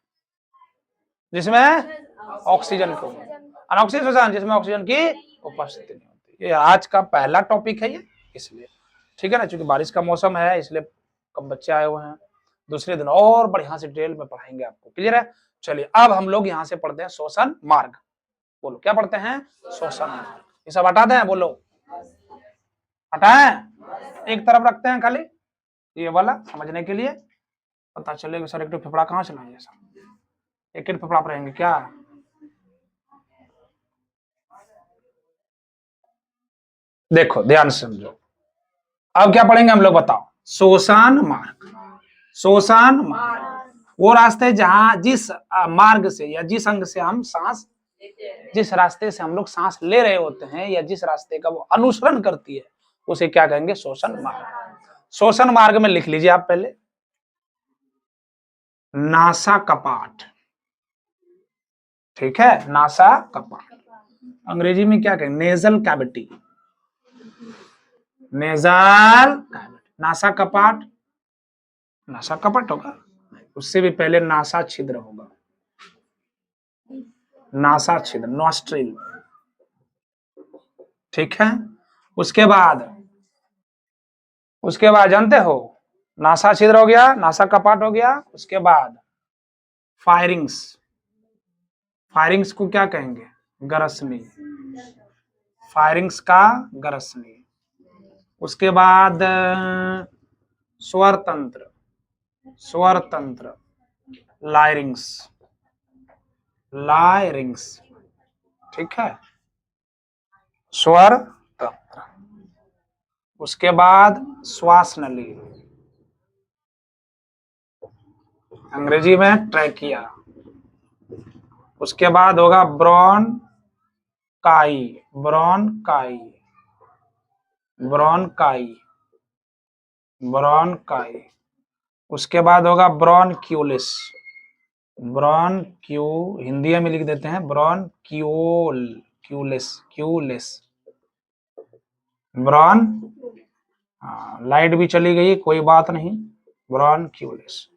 जिसमें ऑक्सीजन को, अनऑक्सीशोषण जिसमें ऑक्सीजन की उपस्थिति नहीं होती। ये आज का पहला टॉपिक है ये, इसलिए ठीक है ना, क्योंकि बारिश का मौसम है इसलिए कम बच्चे आए हुए हैं। दूसरे दिन और बढ़िया से डिटेल में पढ़ाएंगे आपको। क्लियर है? चलिए अब हम लोग यहाँ से पढ़ते हैं श्वसन मार्ग। बोलो क्या पढ़ते हैं? श्वसन मार्ग। ये सब हटा दें, बोलो हटाएं, एक तरफ रखते हैं खाली ये वाला समझने के लिए, पता चलेगा सर एक तो फेफड़ा कहाँ चला गया सर, एक फेफड़ा पर रहेंगे क्या? देखो ध्यान से समझो, अब क्या पढ़ेंगे हम लोग बताओ? श्वसन मार्ग। श्वसन मार्ग वो रास्ते जहां जिस मार्ग से या जिस अंग से हम सांस, जिस रास्ते से हम लोग सांस ले रहे होते हैं या जिस रास्ते का वो अनुसरण करती है उसे क्या कहेंगे? श्वसन मार्ग। श्वसन मार्ग में लिख लीजिए आप पहले, नासा कपाट। ठीक है, नासा कपाट। अंग्रेजी में क्या कहेंगे? Nasal cavity. Nasal cavity, NASA कपाट। नासा कपाट होगा, उससे भी पहले नासा छिद्र होगा। नासा छिद्र, नॉस्ट्रिल। ठीक है, उसके बाद जानते हो, नासा छिद्र हो गया, नासा कपाट हो गया, उसके बाद फायरिंग्स। फायरिंग्स को क्या कहेंगे? गरसनी। फायरिंग्स का गरसनी। उसके बाद स्वर तंत्र, स्वर तंत्र, लायरिंग्स, लायरिंग्स। ठीक है, स्वर तंत्र। उसके बाद श्वास नली, अंग्रेजी में ट्रैकिया। उसके बाद होगा ब्रोनकाई, ब्रोनकाई, ब्रोनकाई, ब्रोनकाई। उसके बाद होगा ब्रोनक्यूलिस, ब्रोनक्यू हिंदी में लिख देते हैं ब्रोनक्यूल, क्यूलिस, क्यूलिस, ब्रोन। लाइट भी चली गई, कोई बात नहीं, ब्रोनक्यूलिस।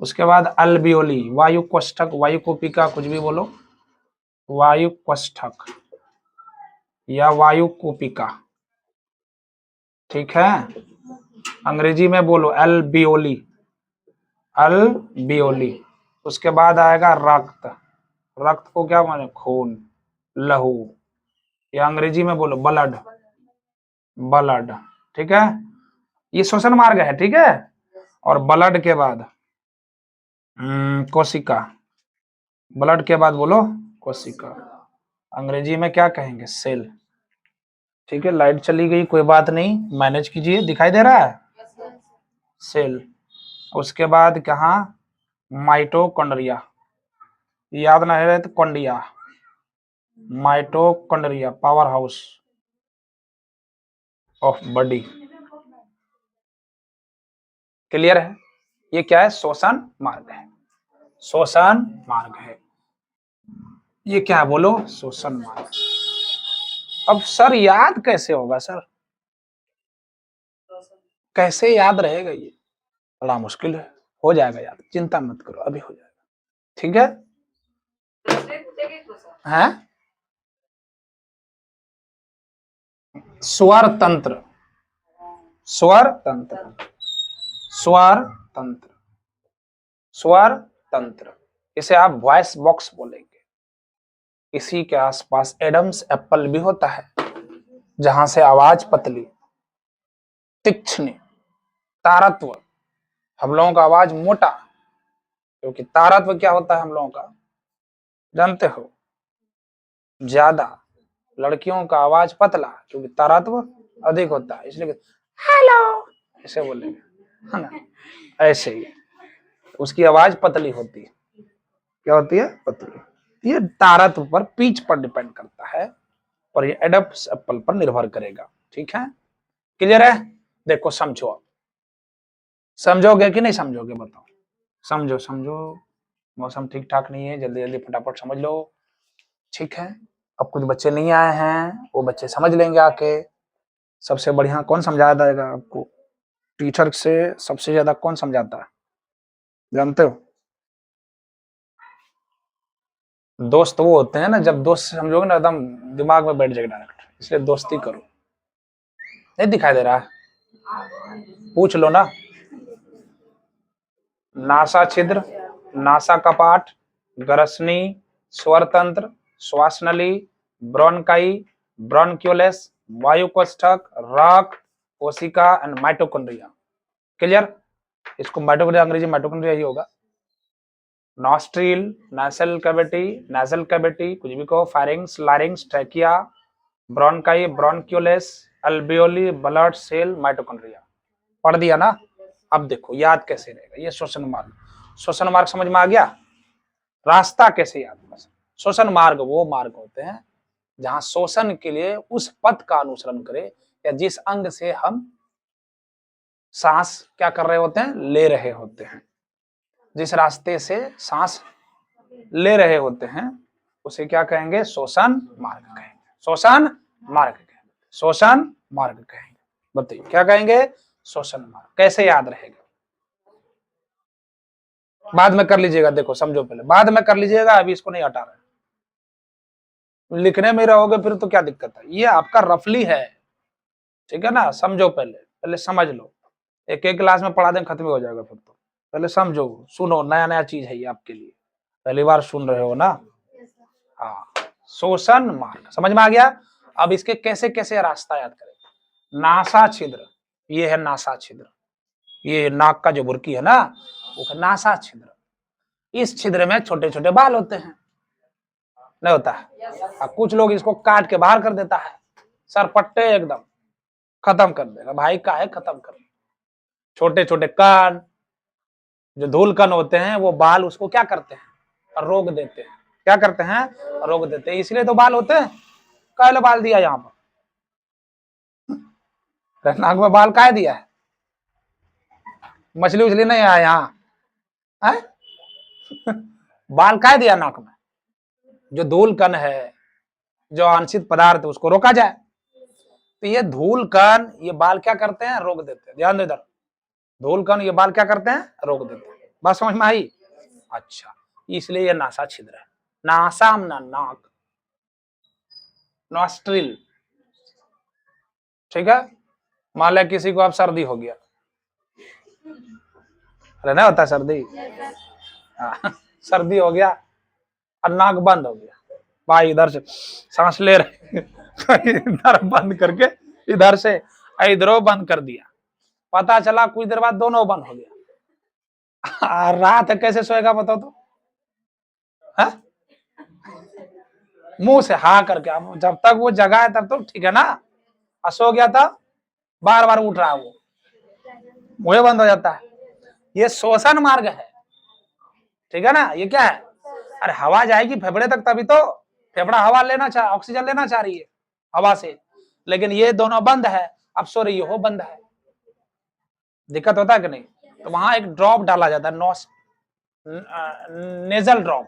उसके बाद अल्बियोली, वायु कोष्ठक, वायु कोपिका, कुछ भी बोलो, वायु कोष्ठक या वायु कोपिका। ठीक है, अंग्रेजी में बोलो अल्बियोली, अल्बियोली। उसके बाद आएगा रक्त, रक्त को क्या माने? खून, लहू, या अंग्रेजी में बोलो ब्लड, ब्लड। ठीक है, ये श्वसन मार्ग है। ठीक है, और ब्लड के बाद कोशिका, ब्लड के बाद बोलो कोशिका, अंग्रेजी में क्या कहेंगे? सेल। ठीक है, लाइट चली गई, कोई बात नहीं, मैनेज कीजिए, दिखाई दे रहा है? सेल। उसके बाद कहा? माइटोकॉन्ड्रिया, याद ना है तो कॉन्डिया, mitochondria, power house of body. Clear है? ये क्या है? श्वसन मार्ग है, श्वसन मार्ग है। ये क्या है बोलो? श्वसन मार्ग। अब सर याद कैसे होगा सर? कैसे याद रहेगा? ये बड़ा मुश्किल है। हो जाएगा याद, चिंता मत करो, अभी हो जाएगा। ठीक है? हैं? स्वर तंत्र, स्वर तंत्र, स्वर तंत्र, स्वर तंत्र, इसे आप वॉइस बॉक्स बोलेंगे। इसी के आसपास एडम्स एप्पल भी होता है, जहां से आवाज पतली, तीक्ष्ण, तारत्व। हम लोगों का आवाज मोटा, क्योंकि तारत्व क्या होता है हम लोगों का जानते हो? ज्यादा। लड़कियों का आवाज पतला, क्योंकि तारत्व अधिक होता है, इसलिए हेलो ऐसे बोलेंगे, है ना? ऐसे ही उसकी आवाज पतली होती है। क्या होती है? पतली। ये तारत्व पर, पिच पर डिपेंड करता है, और ये एडम्स एप्पल पर निर्भर करेगा। ठीक है? क्लियर है? देखो समझो, आप समझोगे कि नहीं समझोगे? बताओ। समझो समझो। मौसम ठीक ठाक नहीं है, जल्दी जल्दी फटाफट समझ लो। ठीक है? अब कुछ बच्चे नहीं आए हैं, वो बच्चे समझ लेंगे आके। सबसे बढ़िया कौन समझा देगा आपको? टीचर से सबसे ज्यादा कौन समझाता है जानते हो? दोस्त वो होते हैं ना, जब दोस्त समझोगे ना एकदम दिमाग में बैठ जाएगा डायरेक्ट, इसलिए दोस्ती करो। नहीं दिखाई दे रहा है? पूछ लो ना। नासा छिद्र, नासा कपाट, ग्रसनी, स्वरतंत्र, श्वासनली, ब्रोनकाई, ब्रोनक्यूलेस, वायुकोष्ठक, रक्त, कोशिका एंड माइटोकॉन्ड्रिया। क्लियर? इसको माइटोकॉन्ड्रिया, अंग्रेजी माइटोकॉन्ड्रिया ही होगा। Nostril, nasal cavity, nasal cavity, कुछ भी कहो, pharynx, larynx, trachea, bronchi, bronchioles, अल्बियोली, ब्लड सेल, माइटोकॉन्ड्रिया। पढ़ दिया ना? अब देखो याद कैसे रहेगा ये श्वसन मार्ग। श्वसन मार्ग समझ में आ गया? रास्ता कैसे याद होगा? श्वसन मार्ग वो मार्ग होते हैं जहां श्वसन के लिए उस पथ का अनुसरण करें, या जिस अंग से हम सांस क्या कर रहे होते हैं? ले रहे होते हैं। जिस रास्ते से सांस ले रहे होते हैं उसे क्या कहेंगे? श्वसन मार्ग कहेंगे, श्वसन मार्ग कहेंगे, श्वसन मार्ग कहेंगे। बताइए क्या कहेंगे? श्वसन मार्ग। कैसे याद रहेगा? बाद में कर लीजिएगा, देखो समझो, पहले बाद में कर लीजिएगा, अभी इसको नहीं हटा रहे। लिखने में रहोगे फिर तो क्या दिक्कत है? ये आपका रफली है, ठीक है ना? समझो, पहले पहले समझ लो। एक एक क्लास में पढ़ा दें खत्म हो जाएगा फिर तो। पहले समझो, सुनो, नया नया चीज है ये आपके लिए, पहली बार सुन रहे हो ना? हाँ, श्वसन मार्ग समझ में आ गया? अब इसके कैसे कैसे रास्ता याद करें? नासा छिद्र, ये है नासा छिद्र, ये नाक का जो बुर्की है ना, वो है नासा छिद्र। इस छिद्र में छोटे छोटे बाल होते हैं, नहीं होता है? कुछ लोग इसको काट के बाहर कर देता है, सरपट्टे एकदम खत्म कर देगा। भाई का है खत्म कर। छोटे छोटे कान, जो धूल कण होते हैं, वो बाल उसको क्या करते हैं? रोक देते हैं। क्या करते हैं? रोक देते हैं। इसलिए तो बाल होते हैं। काहे बाल दिया यहाँ पर? नाक में बाल काहे दिया है? मछली उछली नहीं है यहाँ? बाल काहे दिया नाक में? जो धूल कण है, जो आंशिक पदार्थ, उसको रोका जाए। तो ये धूल कण, ये बाल क्या करते हैं? रोक देते हैं। ध्यान दो इधर, धूल कण ये बाल क्या करते हैं? रोक देते हैं। बात समझ में आई? अच्छा, इसलिए ये नासा छिद्र है। नासा ना नाक, नॉस्ट्रिल। ठीक है? मान लिया किसी को अब सर्दी हो गया, अरे ना होता सर्दी, हाँ, सर्दी हो गया और नाक बंद हो गया। भाई इधर से सांस ले रहे इधर बंद करके, इधर से इधरों बंद कर दिया। पता चला कुछ देर बाद दोनों बंद हो गया। रात कैसे सोएगा बताओ तो? है? मुंह से हा करके, जब तक वो जगा है तब तो ठीक है ना, सो गया था, बार बार उठ रहा है, वो मुंह बंद हो जाता है। ये श्वसन मार्ग है, ठीक है ना? ये क्या है? अरे हवा जाएगी फेफड़े तक तभी तो, फेफड़ा हवा लेना चाह, ऑक्सीजन लेना चाह रही है हवा से, लेकिन ये दोनों बंद है। अब सो रही हो, बंद है, दिक्कत होता है कि नहीं? तो वहां एक ड्रॉप डाला जाता है, नॉस नेजल ड्रॉप,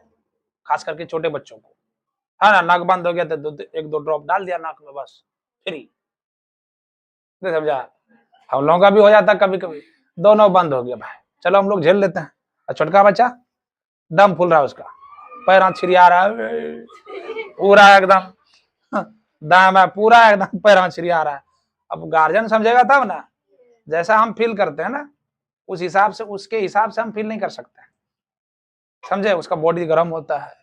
खास करके छोटे बच्चों को, है ना, नाक बंद हो गया तो एक दो ड्रॉप डाल दिया नाक में, बस फ्री। नहीं समझा? हम लोगों का भी हो जाता कभी कभी, दोनों बंद हो गया भाई, चलो हम लोग झेल लेते हैं। और छोटका बच्चा दम फूल रहा है उसका, पैर हाथ छिरिया रहा है पूरा एकदम, दाम है पूरा एकदम, पैर हाथ छिरिया रहा है। अब गार्जियन समझेगा तब ना, जैसा हम फील करते हैं ना उस हिसाब से, उसके हिसाब से हम फील नहीं कर सकते, समझे? उसका बॉडी गर्म होता है,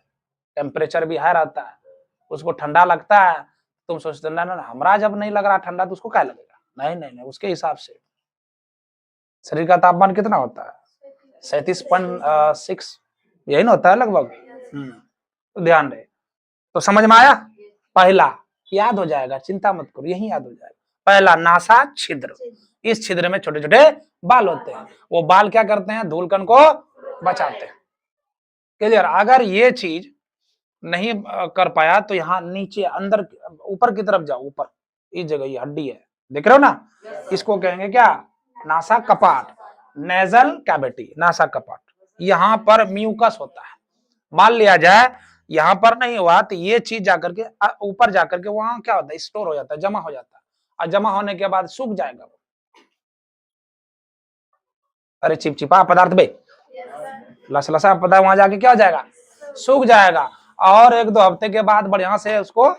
टेम्परेचर भी हाई रहता है, उसको ठंडा लगता है, तुम सोचते ना ना हमारा जब नहीं लग रहा ठंडा तो उसको क्या लगेगा? नहीं नहीं नहीं, उसके हिसाब से। शरीर का तापमान कितना होता है? 37.6 यही ना होता है लगभग। तो ध्यान रहे, तो समझ में आया? पहला याद हो जाएगा, चिंता मत करो, यही याद हो जाएगा। पहला नासा छिद्र, इस छिद्र में छोटे छोटे बाल होते हैं, वो बाल क्या करते हैं? धूलकण को बचाते हैं। क्लियर? अगर ये चीज नहीं कर पाया तो यहाँ नीचे अंदर ऊपर की तरफ जाओ, ऊपर इस जगह ये हड्डी है, देख रहे हो ना, इसको कहेंगे क्या? नासा कपाट, नेजल कैविटी, नासा कपाट। यहाँ पर म्यूकस होता है, मान लिया जाए यहाँ पर नहीं हुआ तो ये चीज जाकर के ऊपर जाकर के वहां क्या होता है? स्टोर हो जाता है, जमा हो जाता है, और जमा होने के बाद सूख जाएगा वो। अरे चिपचिपा पदार्थ बे, लसलसा पदार्थ वहां जाके क्या हो जाएगा? सूख जाएगा, और एक दो हफ्ते के बाद बढ़िया से उसको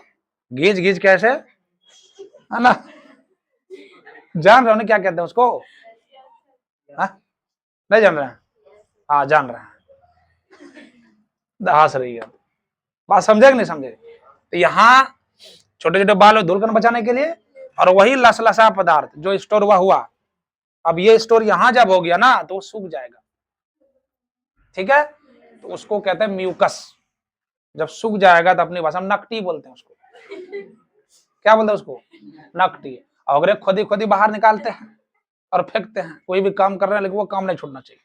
घींच घींच कैसे, है ना, जान रहे हो ना क्या कहते हैं उसको? हा? नहीं जान रहे हैं? हाँ जान रहे हैं, हंस रही है, बात समझे कि नहीं समझे? तो यहाँ छोटे छोटे बाल और धूलकण बचाने के लिए, और वही लसलसा पदार्थ जो स्टोर हुआ, अब ये स्टोर यहां जब हो गया ना तो वो सूख जाएगा, ठीक है? तो उसको कहते हैं म्यूकस। जब सूख जाएगा तो अपनी भाषा में नकटी बोलते हैं उसको। क्या बोलते हैं उसको? नकटी। और खुद ही बाहर निकालते हैं और फेंकते हैं, कोई भी काम कर रहे हैं लेकिन वो काम नहीं छोड़ना चाहिए,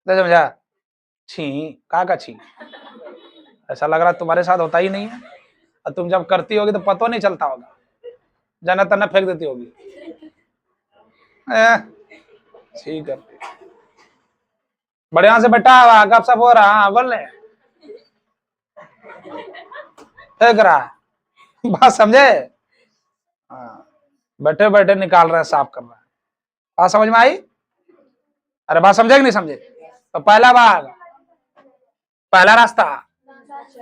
समझा? छी का छी, ऐसा लग रहा तुम्हारे साथ होता ही नहीं है, और तुम जब करती होगी तो पता नहीं चलता होगा, जना तना फेंक देती होगी, ठीक है, बढ़िया से बेटा गप सप हो रहा। हाँ बोल रहे, फेंक रहा है, बात समझे? हाँ, बैठे बैठे निकाल रहा है, साफ कर रहा है, बात समझ में आई? अरे बात समझे कि नहीं समझे? तो पहला भाग, पहला रास्ता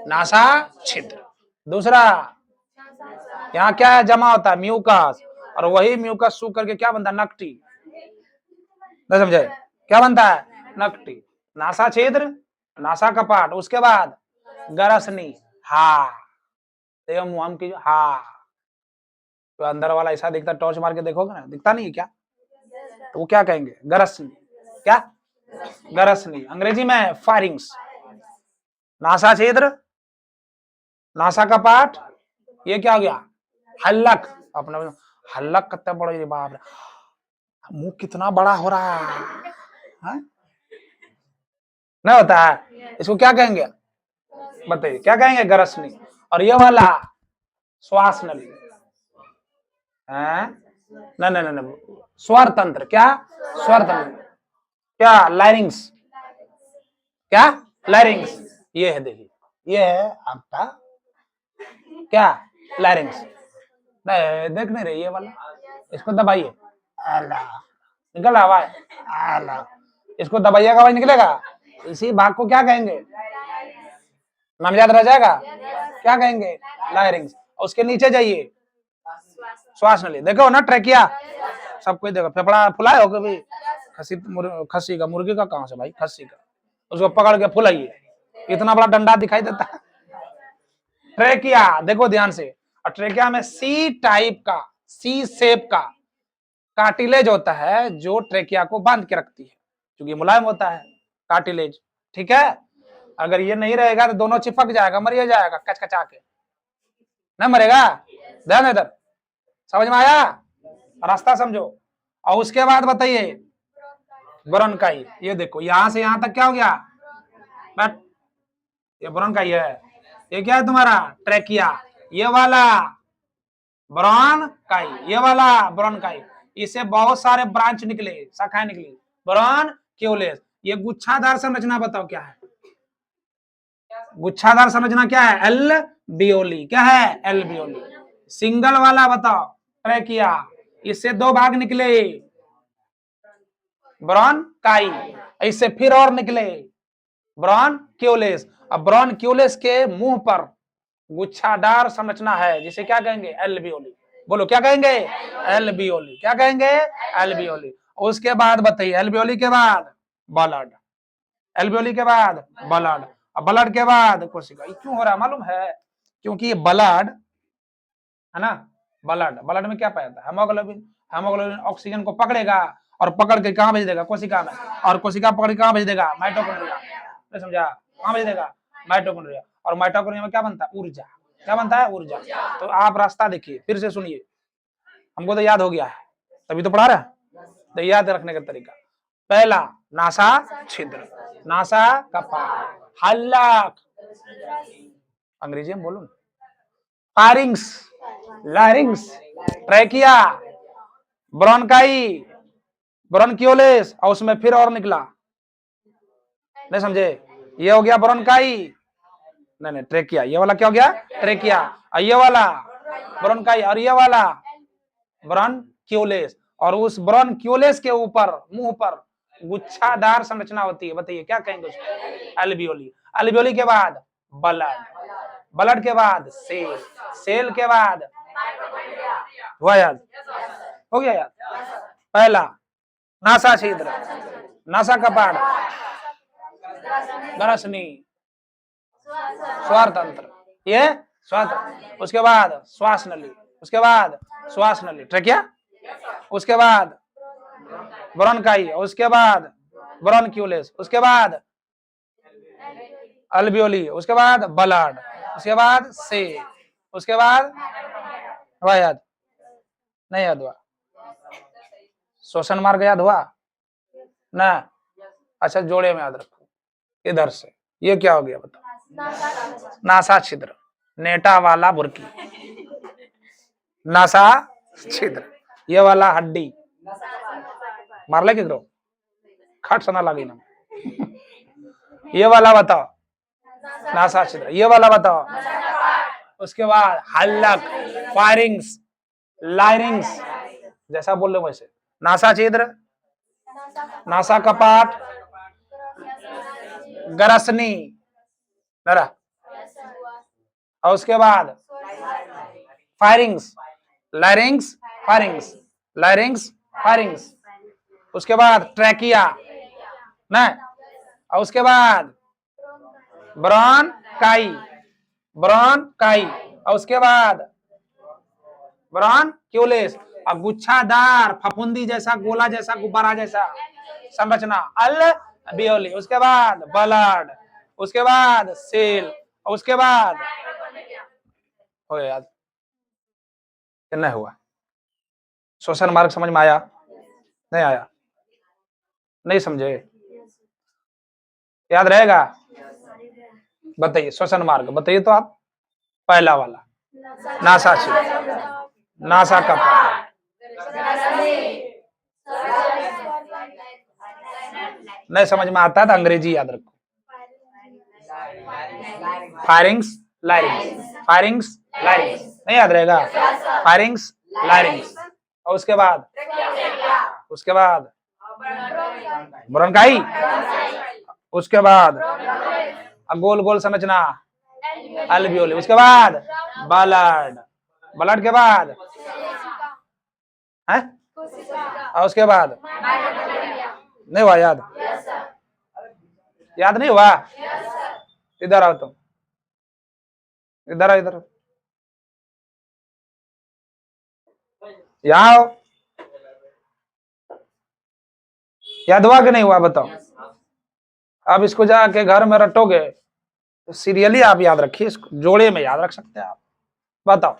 नासा छिद्र, दूसरा यहाँ क्या है? जमा होता है म्यूकस, और वही म्यूकस सूख करके क्या बनता है? नकटी। नहीं समझे? क्या बनता है? नकटी। नासा छिद्र, नासा कपाट, उसके बाद गरसनी, हा, मुंह हम की हा, तो अंदर वाला ऐसा दिखता, टॉर्च मार के देखोगे ना, दिखता नहीं है क्या? तो वो क्या कहेंगे? गरसनी। क्या? गरसनी, अंग्रेजी में फायरिंग्स। नासा छिद्र, नासा कपाट, ये क्या हो गया? हल्लक। अपना हल्लक कितना बड़ा, बाप रे, मुंह कितना बड़ा हो रहा है, नहीं होता है? इसको क्या कहेंगे? बताइए क्या कहेंगे? गरसनी। और ये वाला श्वास नली, नहीं नहीं नहीं, स्वर तंत्र। क्या? स्वर तंत्र। क्या? लैरिंग्स। क्या? लैरिंग्स। ये है, देखिए ये है आपका क्या? लैरिंग्स। नहीं देख नहीं रहे ये वाला, इसको दबाइए, निकल रहा आवाज, इसको दबाइएगा आवाज निकलेगा। इसी भाग को क्या कहेंगे? नाम याद रह जाएगा, क्या कहेंगे? लैरिंग्स। उसके नीचे जाइए, श्वास नली, देखो ना ट्रेकिया, सब कोई देखो, फेफड़ा फुलाए हो कभी? खस्सी का, मुर्गी का कहां से भाई? खस्सी का, उसको पकड़ के फुलाइए, इतना बड़ा डंडा दिखाई देता है। ट्रेकिया देखो ध्यान से, और ट्रेकिया में सी टाइप का, सी शेप का कार्टिलेज होता है जो ट्रेकिया को बांध के रखती है, क्योंकि मुलायम होता है कार्टिलेज, ठीक है? अगर ये नहीं रहेगा तो दोनों चिपक जाएगा, मर जाएगा कचकचा के, नहीं मरेगा। ध्यान इधर, समझ में आया? रास्ता समझो। और उसके बाद बताइए ब्रोंकाई, ये देखो यहां से यहां तक क्या हो गया? बट ये ब्रोंकाई है, ये क्या है तुम्हारा? ट्रेकिया। ये वाला ब्रोंकाई, ये वाला ब्रोंकाई, इससे बहुत सारे ब्रांच निकले, शाखाएं निकली, ब्रोनक्यूलिस। ये गुच्छाधार संरचना बताओ क्या है? गुच्छाधार संरचना क्या है? एल्वियोली। क्या है? एल्वियोली। सिंगल वाला बताओ, ट्रैकिया, इससे दो भाग निकले, ब्रोनकाई, इससे फिर और निकले ब्रोनक्यूलिस। अब ब्रोनक्यूलिस के मुंह पर गुच्छादार संरचना है जिसे क्या कहेंगे? एल्वियोली। बोलो क्या कहेंगे? एल्वियोली। क्या कहेंगे? एल्वियोली। उसके बाद बताइए, एल्वियोली के बाद ब्लड, एल्वियोली के बाद ब्लड, ब्लड के बाद कोशिका। क्यों हो रहा है मालूम है? क्योंकि ब्लड है ना, ब्लड में क्या पाया जाता है? हेमोग्लोबिन। हेमोग्लोबिन ऑक्सीजन को पकड़ेगा और पकड़ के कहां भेज देगा? कोशिका में। और कोशिका पकड़ के कहां भेज देगा? माइटोकॉन्ड्रिया। नहीं समझा? कहां भेज देगा? माइटोकॉन्ड्रिया। और माइटोकॉन्ड्रिया में क्या बनता है? ऊर्जा। क्या बनता है? ऊर्जा। तो आप रास्ता देखिए, फिर से सुनिए, हमको तो याद हो गया है, तभी तो पढ़ा रहा है। तो याद रखने का तरीका, पहला नासा छिद्र, नासा कपाट, हल्लक, अंग्रेजी में बोलूं, फारिंग्स, लैरिंग्स, ट्रैकिया, ब्रोनकाई, ब्रोनक्यूलिस, और उसमें फिर और निकला। नहीं समझे? ये हो गया ब्रोनकाई, नहीं ट्रेकिया। ये वाला क्या हो गया? ट्रेकिया। और ये वाला ब्रोनकाई, और ये वाला ब्रोनक्यूलिस। और उस ब्रोनक्यूलिस के ऊपर मुंह पर गुच्छादार संरचना होती है, बताइए क्या कहेंगे उसको? एल्वियोली। एल्वियोली के बाद ब्लड, ब्लड के बाद सेल, सेल के बाद हुआ याद? हो गया याद? पहला नासा छिद्र, नासा कपाट, ग्रसनी, स्वार तंत्र, ये स्वार। उसके बाद श्वास नली, उसके बाद श्वास नली, ट्रैकिया, उसके बाद ब्रोनकाई, उसके बाद ब्रोनक्यूलिस, उसके बाद एल्वियोली, उसके बाद ब्लड, उसके बाद सेल, उसके बाद हुआ याद? नहीं याद हुआ? श्वसन मार्ग याद हुआ ना? अच्छा जोड़े में याद रखो, इधर से ये क्या हो गया बताओ? नासा छिद्र, नेटा वाला बुर्की, नासा छिद्र, ये वाला हड्डी मार ले किधरो खट सना लगी ना। ये वाला बताओ नासा छिद्र, ये वाला बताओ। उसके बाद हल्लक, फायरिंग्स, लायरिंग्स, जैसा बोल रहे वैसे, नासा छिद्र, नासा कपाट, ग्रसनी, और उसके बाद फायरिंग्स, लायरिंग्स, फायरिंग्स, लायरिंग्स, फायरिंग्स, उसके बाद ट्रैकिया ना, और उसके बाद ब्रोनकाई, ब्रोनकाई, और उसके बाद ब्रोनक्यूलिस, और गुच्छादार फफूंदी जैसा, गोला जैसा, गुब्बारा जैसा संरचना एल्वियोली, उसके बाद ब्लड, उसके बाद सेल, और उसके बाद हो याद? नहीं हुआ? श्वसन मार्ग समझ में आया? नहीं आया? नहीं समझे? याद रहेगा? बताइए श्वसन मार्ग बताइए तो आप। पहला वाला नासा छिद्र, नासा कपाट, नहीं समझ में आता है तो अंग्रेजी याद रखो, फायरिंग्स, लायरिंग्स, फायरिंग्स, लायरिंग्स, नहीं याद रहेगा? फायरिंग्स, लायरिंग्स, और उसके बाद ब्रोनकाई, उसके बाद गोल गोल संरचना एल्वियोली, उसके बाद ब्लड, ब्लड के बाद है, और उसके बाद नहीं हुआ याद? याद नहीं हुआ? इधर आओ तुम, इधर आओ, इधर यहाँ याद हुआ कि नहीं हुआ बताओ? अब इसको जाके घर में रटोगे तो सीरियली आप याद रखिए, इसको जोड़े में याद रख सकते हैं आप। बताओ,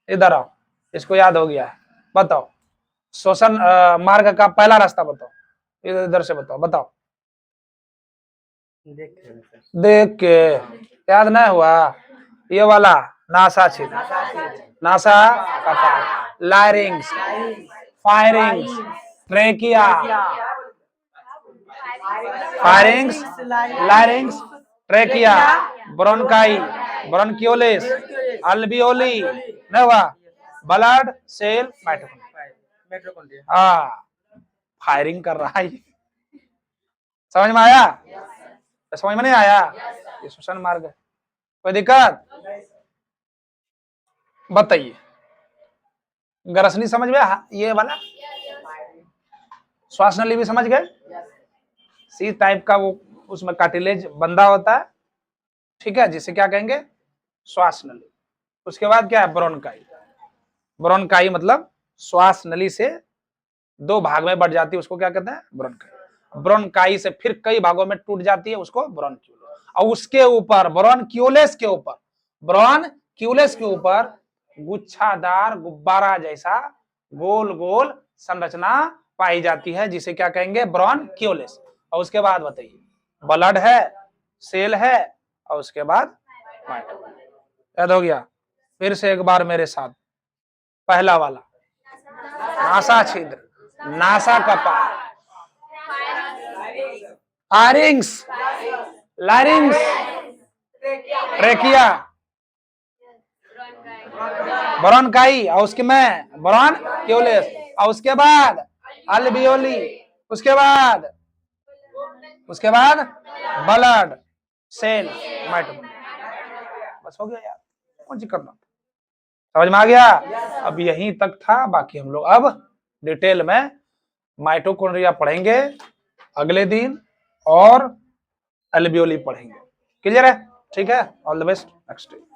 इधर आओ, इसको याद हो गया है, बताओ श्वसन मार्ग का पहला रास्ता बताओ, इधर से बताओ, बताओ देख के। याद नहीं हुआ? ये वाला नासा छिद्र, नासा कपाट, larynx, pharynx, trachea, pharynx, larynx, trachea, bronchi, bronchioles, alveoli, नहीं हुआ, ब्लड, सेल, माइटोकॉन्ड्रिया। हाँ, फायरिंग कर रहा है। समझ में आया? समझ में नहीं आया? ये श्वसन मार्ग है, कोई दिक्कत बताइए? ग्रसनी समझ में? ये वाला श्वास नली भी समझ गए? सी टाइप का वो, उसमें कार्टिलेज बंधा होता है, ठीक है, जिसे क्या कहेंगे? श्वास नली। उसके बाद क्या है? ब्रोनकाई। ब्रोनकाई मतलब श्वास नली से दो भाग में बढ़ जाती है, उसको क्या कहते हैं? ब्रोनकाई। ब्रोनकाई से फिर कई भागों में टूट जाती है, उसको ब्रोनक्यूल। और उसके ऊपर ब्रोनक्यूलेस के ऊपर, ब्रोनक्यूलेस के ऊपर गुच्छादार गुब्बारा जैसा गोल गोल संरचना पाई जाती है, जिसे क्या कहेंगे? ब्रोनक्यूलेस। और उसके बाद बताइए, ब्लड है, सेल है, और उसके बाद माइटोकॉन्ड्रिया। याद हो गया? फिर से एक बार मेरे साथ, पहला वाला नासा छिद्र, नासा कपाट, फारिंग्स, लारिंग्स, ट्रेकिया, ब्रोनकाई, और उसके में ब्रोनक्यूलिस, और उसके बाद अल्वियोली, उसके बाद ब्लड, सेल, माइटोकॉन्ड्रिया। बस हो गया यार, कौन सी करना? समझ में आ गया? अब यहीं तक था, बाकी हम लोग अब डिटेल में माइटोकॉन्ड्रिया पढ़ेंगे अगले दिन, और अल्वियोली पढ़ेंगे। क्लियर है? ठीक है, all the best, next day.